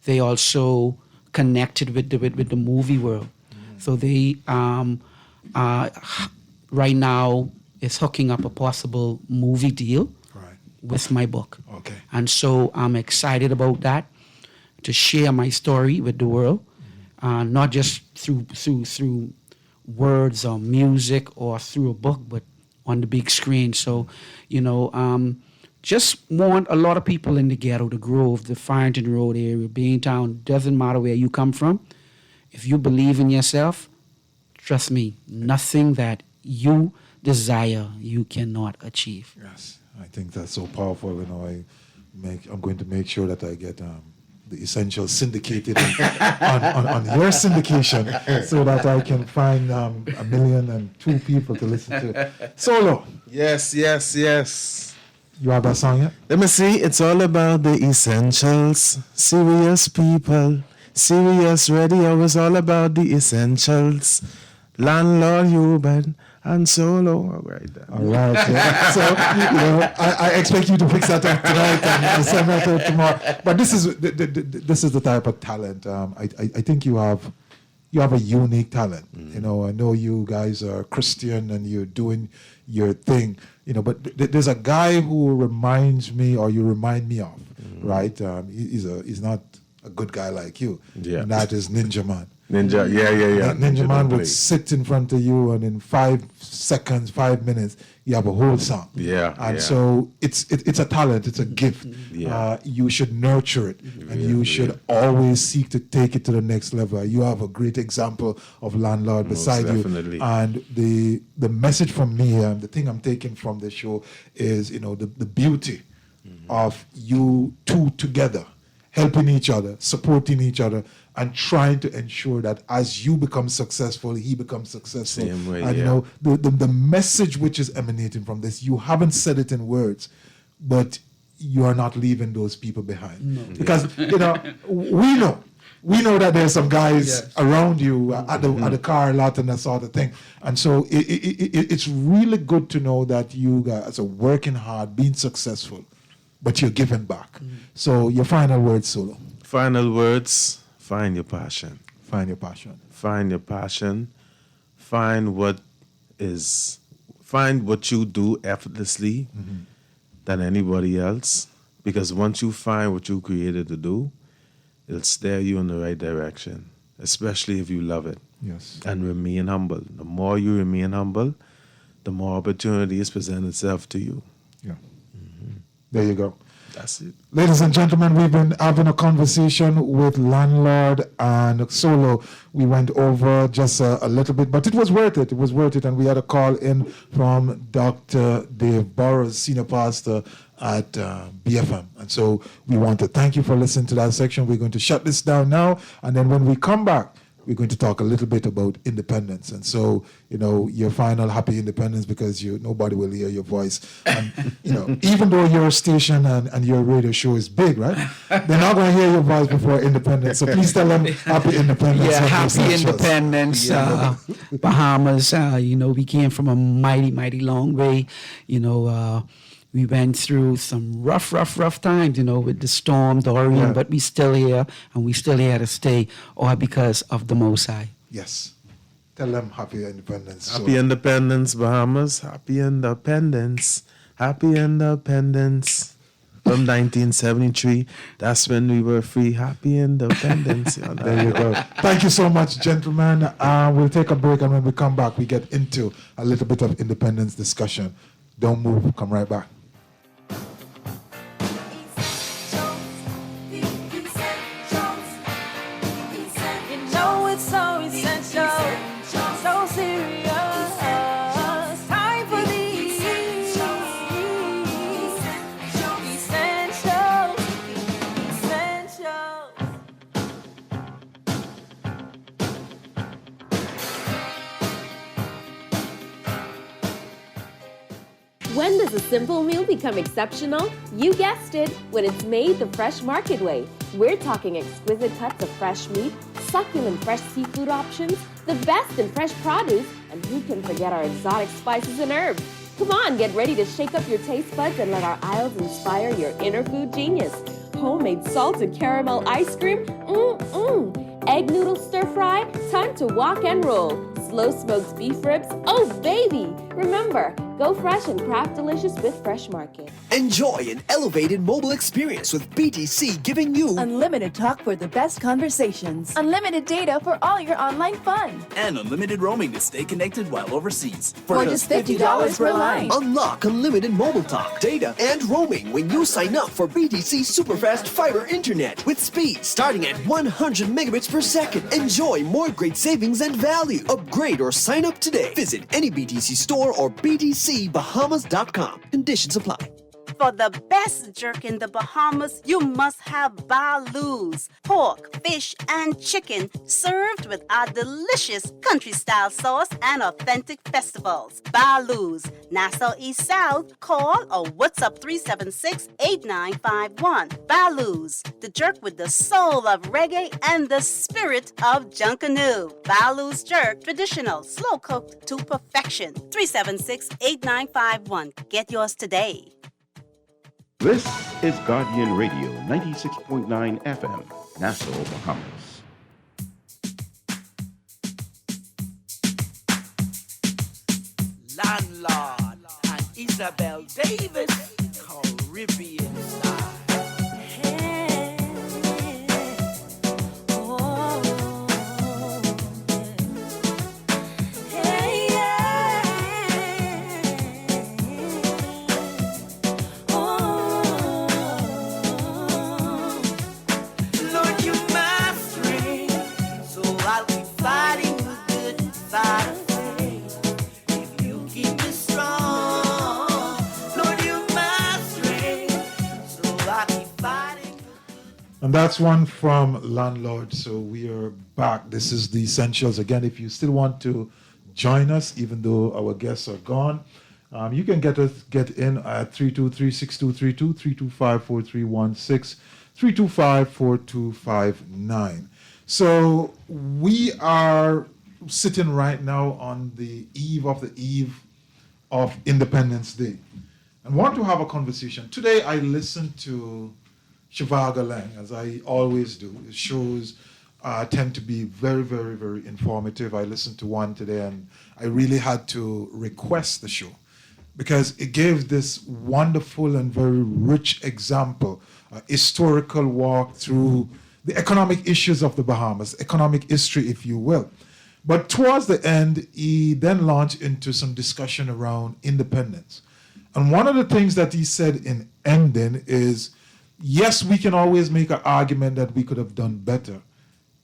they also connected with the movie world. So they right now is hooking up a possible movie deal with my book. Okay. And so I'm excited about that, to share my story with the world, not just through words or music or through a book, but on the big screen. So, just want a lot of people in the ghetto, the Grove, the Farrington Road area, Baintown, doesn't matter where you come from. If you believe in yourself, trust me, nothing that you desire you cannot achieve. Yes, I think that's so powerful. I'm going to make sure that I get the Essentials syndicated on your syndication, so that I can find 1,000,002 people to listen to. Solo. Yes. You have that song yet? Let me see. It's all about the essentials. Serious people. Serious radio is all about the essentials. Landlord, Hubert, and Solo. All right. Then. All right. Yeah. So, I expect you to fix that up tonight and send that out tomorrow. But this is the type of talent. I think you have a unique talent. I know you guys are Christian and you're doing your thing. But there's a guy who reminds me, or you remind me of, right? He's not a good guy like you. Yeah. And that is Ninja Man. Ninja, yeah. Ninja Man would sit in front of you, and in 5 seconds, 5 minutes, you have a whole song. Yeah. And so it's a talent, it's a gift. Yeah. You should nurture it, and you should always seek to take it to the next level. You have a great example of Landlord beside definitely. you. And the message from me, the thing I'm taking from the show is, the beauty of you two together, helping each other, supporting each other, and trying to ensure that as you become successful, he becomes successful. Same way, and the message which is emanating from this, you haven't said it in words, but you are not leaving those people behind. No. Because we know that there's some guys around you at the car lot and that sort of thing. And so it's really good to know that you guys are working hard, being successful, but you're giving back. So your final words, Solo. Final words. Find your passion. Find your passion. Find your passion. Find what you do effortlessly than anybody else. Because once you find what you created to do, it'll steer you in the right direction, especially if you love it. Yes. And remain humble. The more you remain humble, the more opportunities present itself to you. Yeah. There you go. That's it. Ladies and gentlemen, we've been having a conversation with Landlord and Solo. We went over just a little bit, but it was worth it. It was worth it. And we had a call in from Dr. Dave Burrows, Senior Pastor at BFM. And so we want to thank you for listening to that section. We're going to shut this down now. And then when we come back, we're going to talk a little bit about independence. And so, your final happy independence, because nobody will hear your voice. And, even though your station and your radio show is big, right? They're not going to hear your voice before independence. So please tell them happy independence. Yeah, happy independence, Bahamas. We came from a mighty, mighty long way. We went through some rough times, with the storm, Dorian, but we still here, and we still here to stay, all because of the Most High. Yes. Tell them happy independence. Happy independence, Bahamas. Happy independence. Happy independence. From 1973, that's when we were free. Happy independence. There you go. Thank you so much, gentlemen. We'll take a break, and when we come back, we get into a little bit of independence discussion. Don't move. Come right back. When does a simple meal become exceptional? You guessed it, when it's made the fresh market way. We're talking exquisite cuts of fresh meat, succulent fresh seafood options, the best in fresh produce, and who can forget our exotic spices and herbs? Come on, get ready to shake up your taste buds and let our aisles inspire your inner food genius. Homemade salted caramel ice cream? Egg noodle stir fry? Time to walk and roll. Slow smoked beef ribs? Oh baby! Remember, go fresh and craft delicious with Fresh Market. Enjoy an elevated mobile experience with BTC, giving you unlimited talk for the best conversations, unlimited data for all your online fun, and unlimited roaming to stay connected while overseas. For just $50 per line. Unlock unlimited mobile talk, data, and roaming when you sign up for BTC Superfast Fiber Internet with speed starting at 100 megabits per second. Enjoy more great savings and value. Upgrade or sign up today. Visit any BTC store or btcbahamas.com. Conditions apply. For the best jerk in the Bahamas, you must have balus, pork, fish, and chicken served with our delicious country-style sauce and authentic festivals. Balus, Nassau East South, call or WhatsApp 376-8951. Balus, the jerk with the soul of reggae and the spirit of Junkanoo. Balus jerk, traditional, slow-cooked to perfection. 376-8951. Get yours today. This is Guardian Radio, 96.9 FM, Nassau, Bahamas. Landlord and Isabel Davis, Caribbean style. And that's one from Landlord. So we are back. This is the Essentials. Again, if you still want to join us, even though our guests are gone, you can get in at 323-6232, 325-4316, 325-4259. So we are sitting right now on the eve of Independence Day, and want to have a conversation. Today I listened to Shivaga Lang, as I always do. It shows tend to be very, very, very informative. I listened to one today and I really had to request the show because it gave this wonderful and very rich example, historical walk through the economic issues of the Bahamas, economic history, if you will. But towards the end, he then launched into some discussion around independence. And one of the things that he said in ending is, yes, we can always make an argument that we could have done better.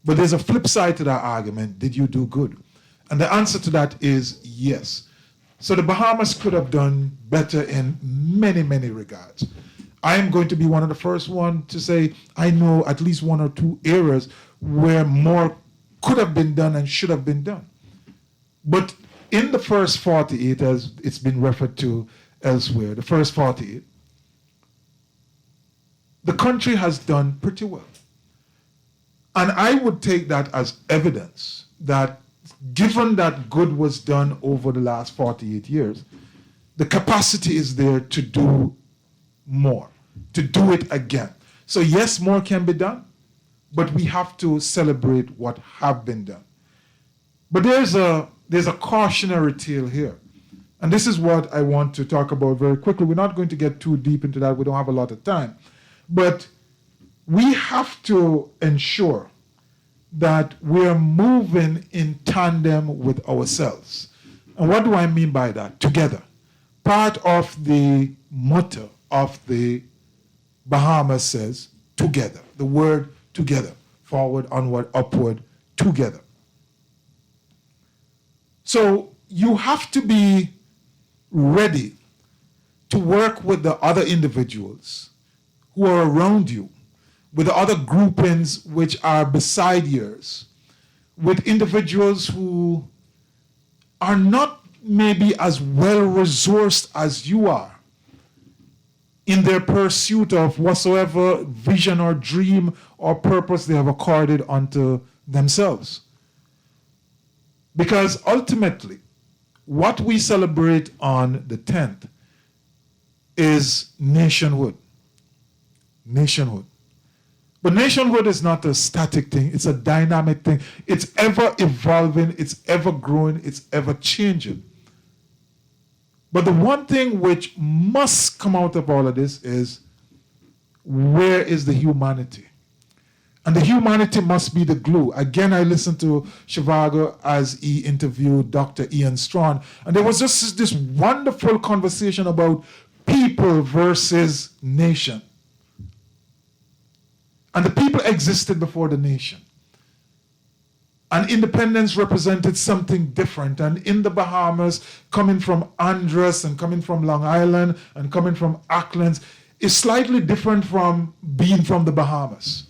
But there's a flip side to that argument. Did you do good? And the answer to that is yes. So the Bahamas could have done better in many, many regards. I am going to be one of the first one to say I know at least one or two areas where more could have been done and should have been done. But in the first 48, as it's been referred to elsewhere, the first 48, the country has done pretty well. And I would take that as evidence that given that good was done over the last 48 years, the capacity is there to do more, to do it again. So yes, more can be done, but we have to celebrate what have been done. But there's a cautionary tale here. And this is what I want to talk about very quickly. We're not going to get too deep into that. We don't have a lot of time. But we have to ensure that we're moving in tandem with ourselves. And what do I mean by that? Together. Part of the motto of the Bahamas says together. The word together. Forward, onward, upward, together. So you have to be ready to work with the other individuals who are around you, with the other groupings which are beside yours, with individuals who are not maybe as well resourced as you are in their pursuit of whatsoever vision or dream or purpose they have accorded unto themselves. Because ultimately, what we celebrate on the 10th is nationhood. Nationhood. But nationhood is not a static thing, it's a dynamic thing. It's ever evolving, it's ever growing, it's ever changing. But the one thing which must come out of all of this is, where is the humanity? And the humanity must be the glue. Again, I listened to Shivago as he interviewed Dr. Ian Strawn, and there was just this wonderful conversation about people versus nation. And the people existed before the nation. And independence represented something different. And in the Bahamas, coming from Andros and coming from Long Island and coming from Auckland is slightly different from being from the Bahamas.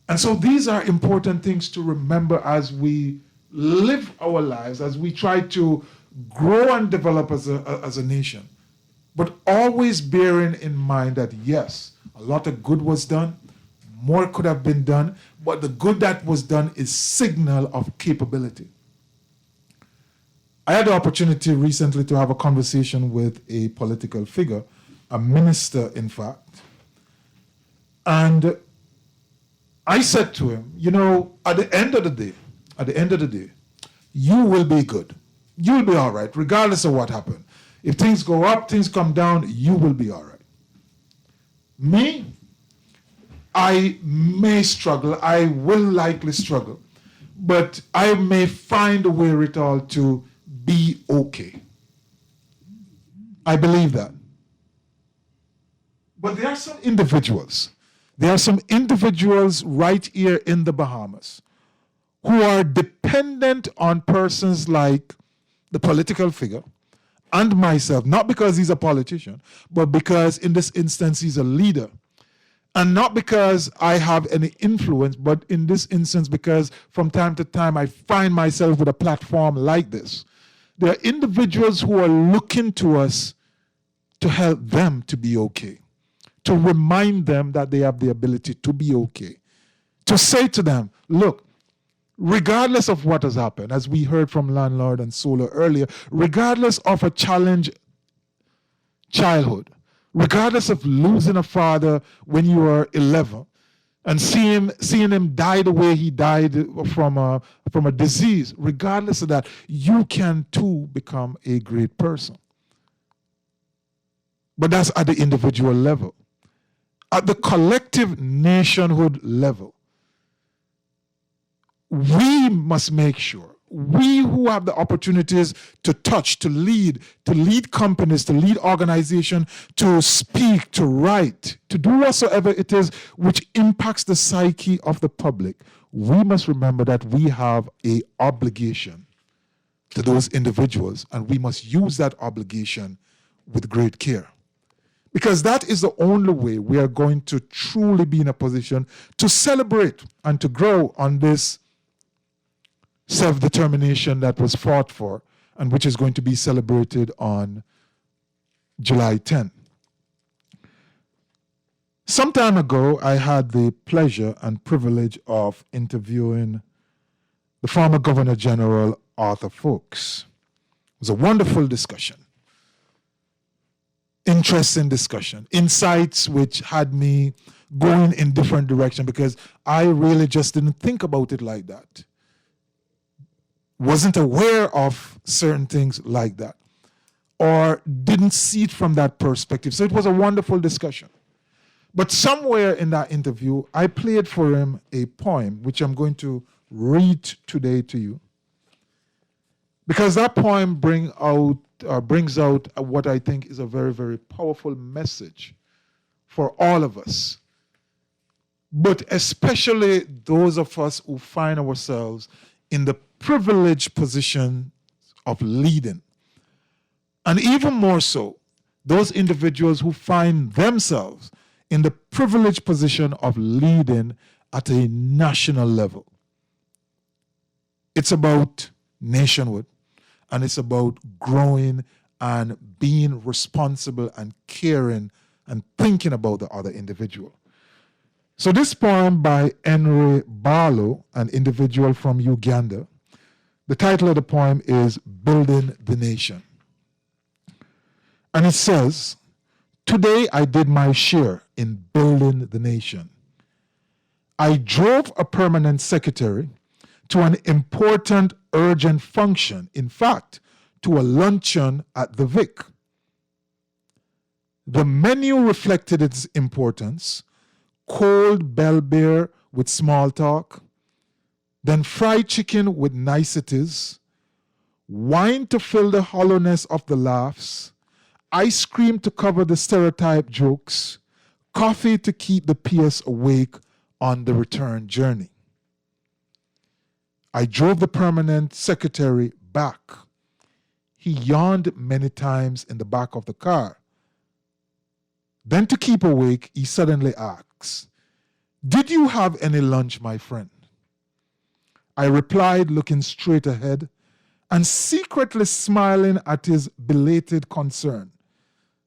And so these are important things to remember as we live our lives, as we try to grow and develop as a nation. But always bearing in mind that yes, a lot of good was done, more could have been done, but the good that was done is signal of capability. I had the opportunity recently to have a conversation with a political figure, a minister in fact, and I said to him, you know, at the end of the day, you will be good. You'll be all right, regardless of what happened. If things go up, things come down, you will be all right. Me, I may struggle, I will likely struggle, but I may find a wherewithal to be okay. I believe that. But there are some individuals right here in the Bahamas who are dependent on persons like the political figure and myself, not because he's a politician, but because in this instance he's a leader. And not because I have any influence, but in this instance because from time to time I find myself with a platform like this. There are individuals who are looking to us to help them to be okay, to remind them that they have the ability to be okay, to say to them, look, regardless of what has happened, as we heard from Landlord and Solar earlier, regardless of a challenged childhood, regardless of losing a father when you were 11, and seeing him die the way he died from a disease, regardless of that, you can too become a great person. But that's at the individual level. At the collective nationhood level, we must make sure, we who have the opportunities to touch, to lead companies, to lead organizations, to speak, to write, to do whatsoever it is which impacts the psyche of the public, we must remember that we have an obligation to those individuals, and we must use that obligation with great care. Because that is the only way we are going to truly be in a position to celebrate and to grow on this self-determination that was fought for and which is going to be celebrated on July 10. Some time ago, I had the pleasure and privilege of interviewing the former Governor General Arthur Foulkes. It was a wonderful discussion. Interesting discussion, insights which had me going in different direction because I really just didn't think about it like that. Wasn't aware of certain things like that or didn't see it from that perspective. So it was a wonderful discussion. But somewhere in that interview, I played for him a poem which I'm going to read today to you. Because that poem brings out what I think is a very, very powerful message for all of us, but especially those of us who find ourselves in the privileged position of leading. And even more so, those individuals who find themselves in the privileged position of leading at a national level. It's about nationhood. And it's about growing and being responsible and caring and thinking about the other individual. So this poem by Henry Barlow, an individual from Uganda, the title of the poem is Building the Nation. And it says, "Today I did my share in building the nation. I drove a permanent secretary to an important urgent function, in fact, to a luncheon at the Vic. The menu reflected its importance: cold bell beer with small talk, then fried chicken with niceties, wine to fill the hollowness of the laughs, ice cream to cover the stereotype jokes, coffee to keep the PS awake on the return journey. I drove the permanent secretary back. He yawned many times in the back of the car. Then to keep awake, he suddenly asks, 'Did you have any lunch, my friend?' I replied, looking straight ahead and secretly smiling at his belated concern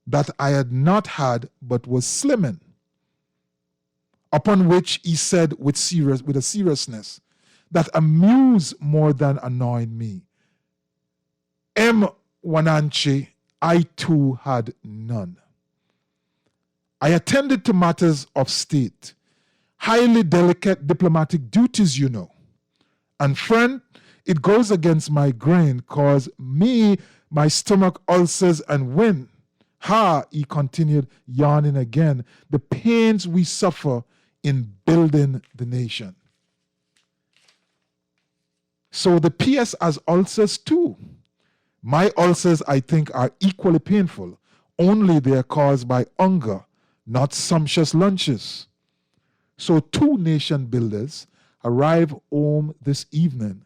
that I had not had but was slimming. Upon which he said with a seriousness that amused more than annoyed me, 'Wananchi, I too had none. I attended to matters of state, highly delicate diplomatic duties, you know. And friend, it goes against my grain, cause me, my stomach ulcers and wind. Ha,' he continued, yawning again, 'the pains we suffer in building the nation.' So the PS has ulcers too. My ulcers, I think, are equally painful, only they are caused by hunger, not sumptuous lunches. So 2 nation builders arrive home this evening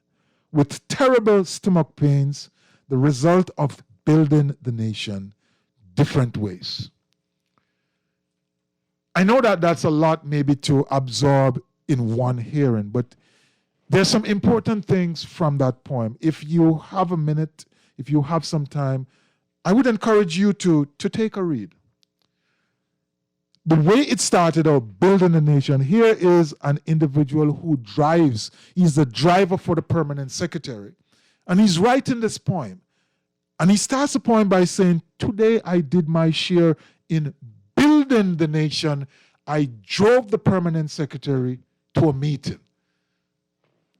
with terrible stomach pains, the result of building the nation different ways." I know that that's a lot maybe to absorb in one hearing, but there's some important things from that poem. If you have a minute, if you have some time, I would encourage you to take a read. The way it started out, building a nation, here is an individual who drives. He's the driver for the permanent secretary. And he's writing this poem. And he starts the poem by saying, "Today I did my share in building the nation I drove the permanent secretary to a meeting.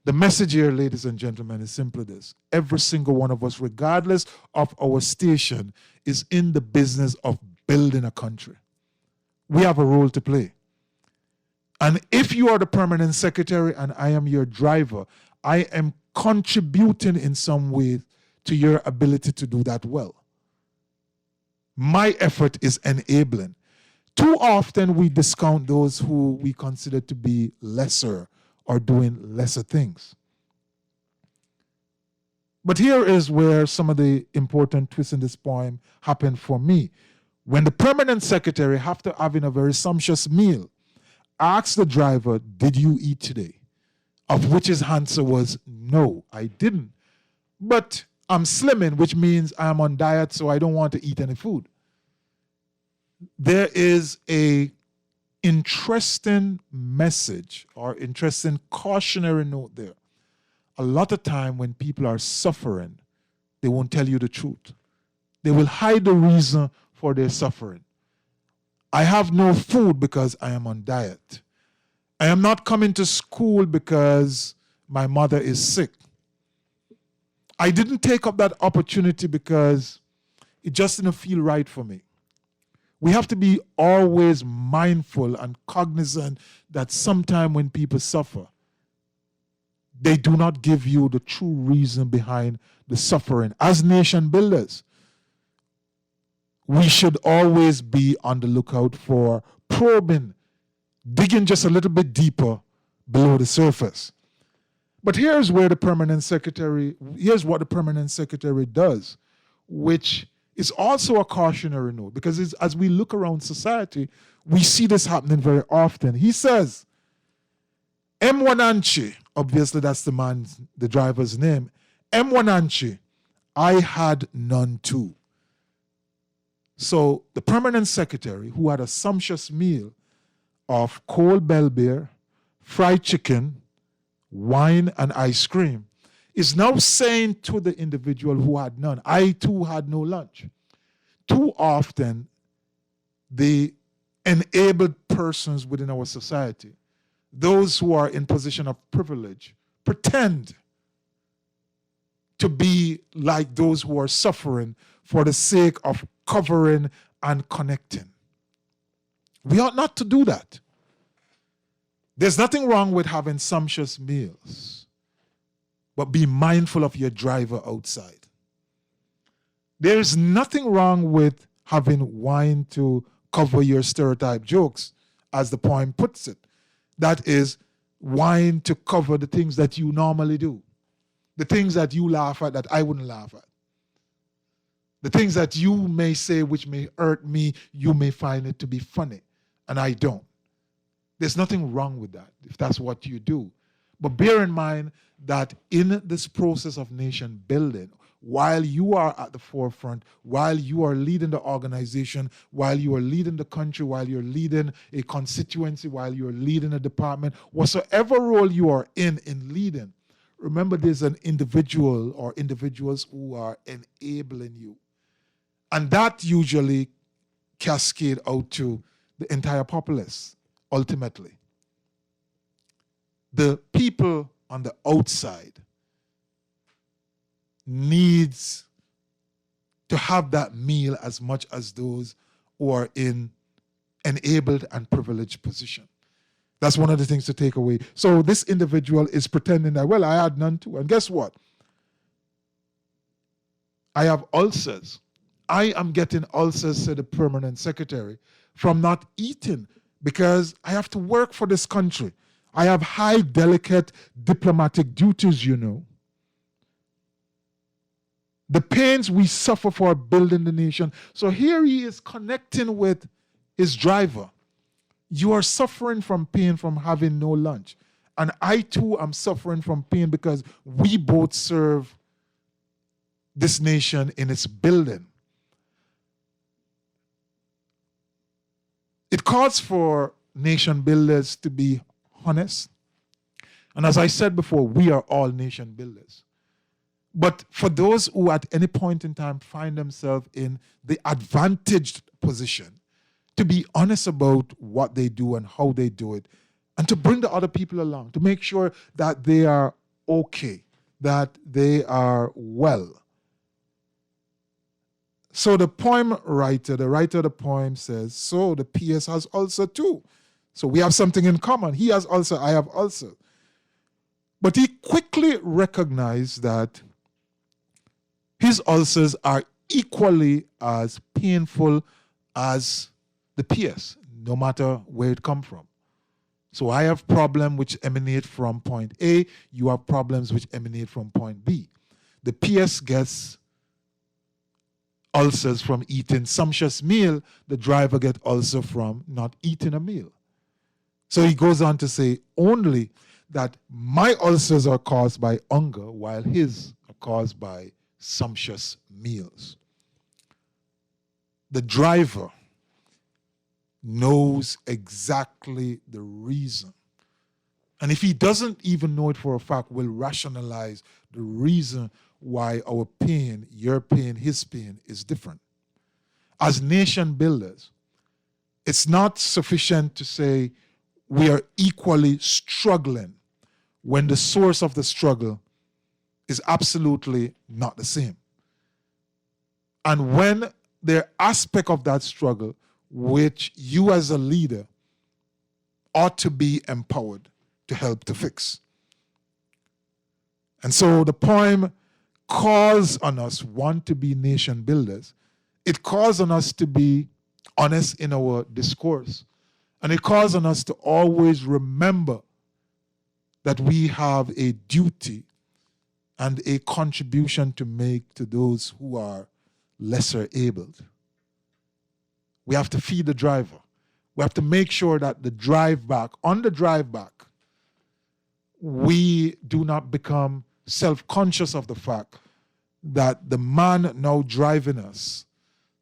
The message here, ladies and gentlemen, is simply this. Every single one of us, regardless of our station, is in the business of building a country. We have a role to play. And if you are the permanent secretary and I am your driver, I am contributing in some way to your ability to do that well. My effort is enabling. Too often we discount those who we consider to be lesser or doing lesser things. But here is where some of the important twists in this poem happened for me. When the permanent secretary, after having a very sumptuous meal, asked the driver, "Did you eat today?" Of which his answer was, "No, I didn't. But I'm slimming, which means I'm on diet, so I don't want to eat any food." There is a interesting message or interesting cautionary note there. A lot of time when people are suffering, they won't tell you the truth. They will hide the reason for their suffering. I have no food because I am on diet. I am not coming to school because my mother is sick. I didn't take up that opportunity because it just didn't feel right for me. We have to be always mindful and cognizant that sometime when people suffer, they do not give you the true reason behind the suffering. As nation builders, we should always be on the lookout for probing, digging just a little bit deeper below the surface. But here's what the permanent secretary does, which is also a cautionary note, because as we look around society, we see this happening very often. He says, Mwananchi, obviously that's the driver's name, Mwananchi, I had none too. So the permanent secretary, who had a sumptuous meal of cold bell beer, fried chicken, wine, and ice cream, is now saying to the individual who had none, I too had no lunch. Too often, the enabled persons within our society, those who are in position of privilege, pretend to be like those who are suffering for the sake of covering and connecting. We ought not to do that. There's nothing wrong with having sumptuous meals, but be mindful of your driver outside. There's nothing wrong with having wine to cover your stereotype jokes, as the poem puts it. That is, wine to cover the things that you normally do. The things that you laugh at that I wouldn't laugh at. The things that you may say which may hurt me, you may find it to be funny, and I don't. There's nothing wrong with that if that's what you do. But bear in mind that in this process of nation building, while you are at the forefront, while you are leading the organization, while you are leading the country, while you're leading a constituency, while you're leading a department, whatsoever role you are in leading, remember there's an individual or individuals who are enabling you. And that usually cascade out to the entire populace, ultimately. The people on the outside needs to have that meal as much as those who are in enabled and privileged position. That's one of the things to take away. So this individual is pretending that, well, I had none too. And guess what? I have ulcers. I am getting ulcers, said the permanent secretary, from not eating because I have to work for this country. I have high, delicate diplomatic duties, you know. The pains we suffer for building the nation. So here he is connecting with his driver. You are suffering from pain from having no lunch. And I too am suffering from pain because we both serve this nation in its building. It calls for nation builders to be honest. And as I said before, we are all nation builders. But for those who at any point in time find themselves in the advantaged position, to be honest about what they do and how they do it, and to bring the other people along, to make sure that they are okay, that they are well. So the poem writer, the writer of the poem says, so the PS has ulcer too. So we have something in common. He has ulcer, I have ulcer. But he quickly recognized that his ulcers are equally as painful as the PS, no matter where it comes from. So I have problems which emanate from point A, you have problems which emanate from point B. The PS gets ulcers from eating sumptuous meal, the driver gets ulcer from not eating a meal. So he goes on to say only that my ulcers are caused by hunger while his are caused by sumptuous meals. The driver knows exactly the reason. And if he doesn't even know it for a fact, will rationalize the reason why our pain, your pain, his pain is different. As nation builders, it's not sufficient to say we are equally struggling when the source of the struggle is absolutely not the same. And when there are aspects of that struggle which you as a leader ought to be empowered to help to fix. And so the poem calls on us, one, to be nation builders. It calls on us to be honest in our discourse. And it calls on us to always remember that we have a duty and a contribution to make to those who are lesser abled. We have to feed the driver. We have to make sure that on the drive back, we do not become self-conscious of the fact that the man now driving us,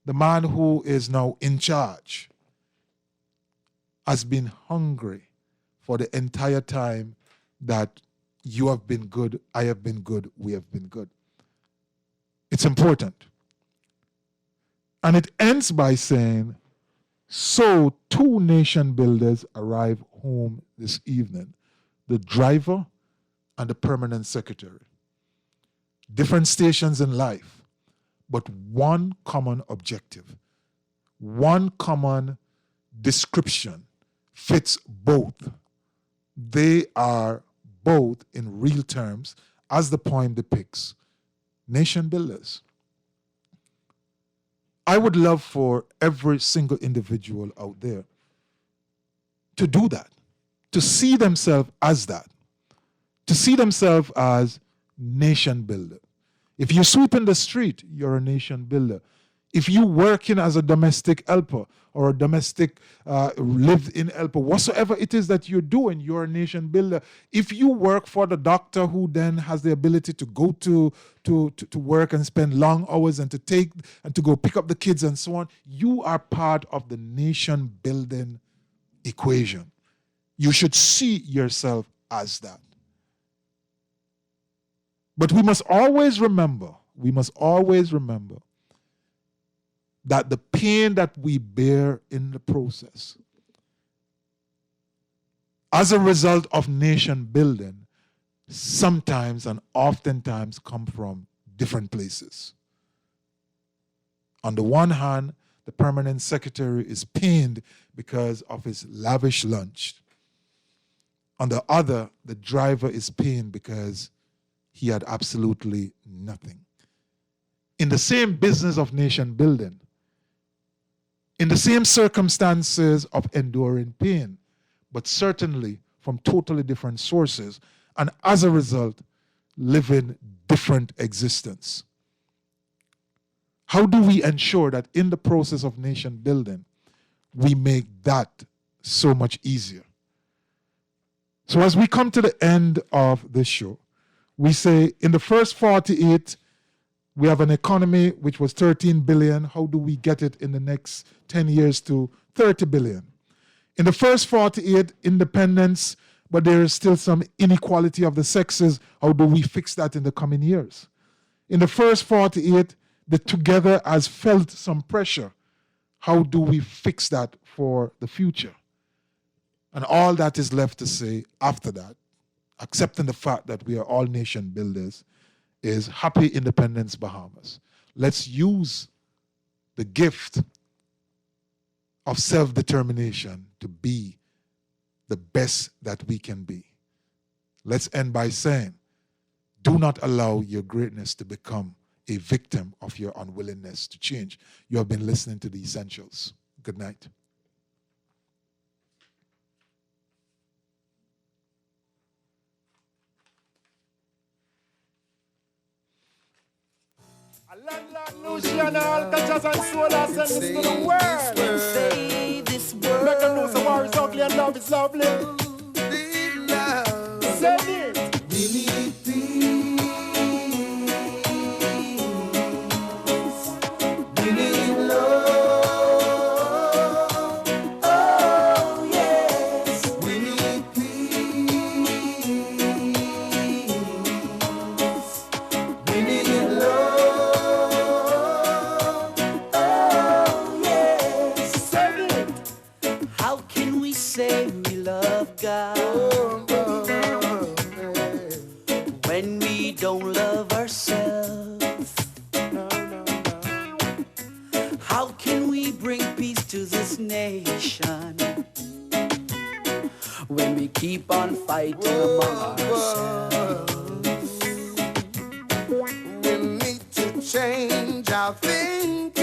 the man who is now in charge, has been hungry for the entire time that you have been good, I have been good, we have been good. It's important. And it ends by saying, so 2 nation builders arrive home this evening, the driver and the permanent secretary. Different stations in life, but one common objective, one common description fits both. They are both, in real terms, as the poem depicts, nation builders. I would love for every single individual out there to do that, to see themselves as that, to see themselves as nation builder. If you sweep in the street, you're a nation builder. If you working as a domestic helper or a domestic live-in helper, whatsoever it is that you're doing, you're a nation builder. If you work for the doctor who then has the ability to go to work and spend long hours and to go pick up the kids and so on, you are part of the nation building equation. You should see yourself as that. But we must always remember that the pain that we bear in the process, as a result of nation building, sometimes and oftentimes come from different places. On the one hand, the permanent secretary is pained because of his lavish lunch. On the other, the driver is pained because he had absolutely nothing. In the same business of nation building, in the same circumstances of enduring pain, but certainly from totally different sources, and as a result, living different existence. How do we ensure that in the process of nation building, we make that so much easier? So as we come to the end of this show, we say in the first 48, we have an economy which was 13 billion. How do we get it in the next 10 years to 30 billion? In the first 48, independence, but there is still some inequality of the sexes. How do we fix that in the coming years? In the first 48, the together has felt some pressure. How do we fix that for the future? And all that is left to say after that, accepting the fact that we are all nation builders, is happy independence, Bahamas. Let's use the gift of self-determination to be the best that we can be. Let's end by saying, do not allow your greatness to become a victim of your unwillingness to change. You have been listening to The Essentials. Good night. Luciano, Alcatraz and Sola send this to the world. Say this word. Make them know some war is ugly and love is lovely. Send it. We need peace. We need love. Oh, yes. We need peace. We need love. Oh, yes. Send it. How can we say we love God when we don't love ourselves? How can we bring peace to this nation when we keep on fighting among ourselves? We need to change our thinking.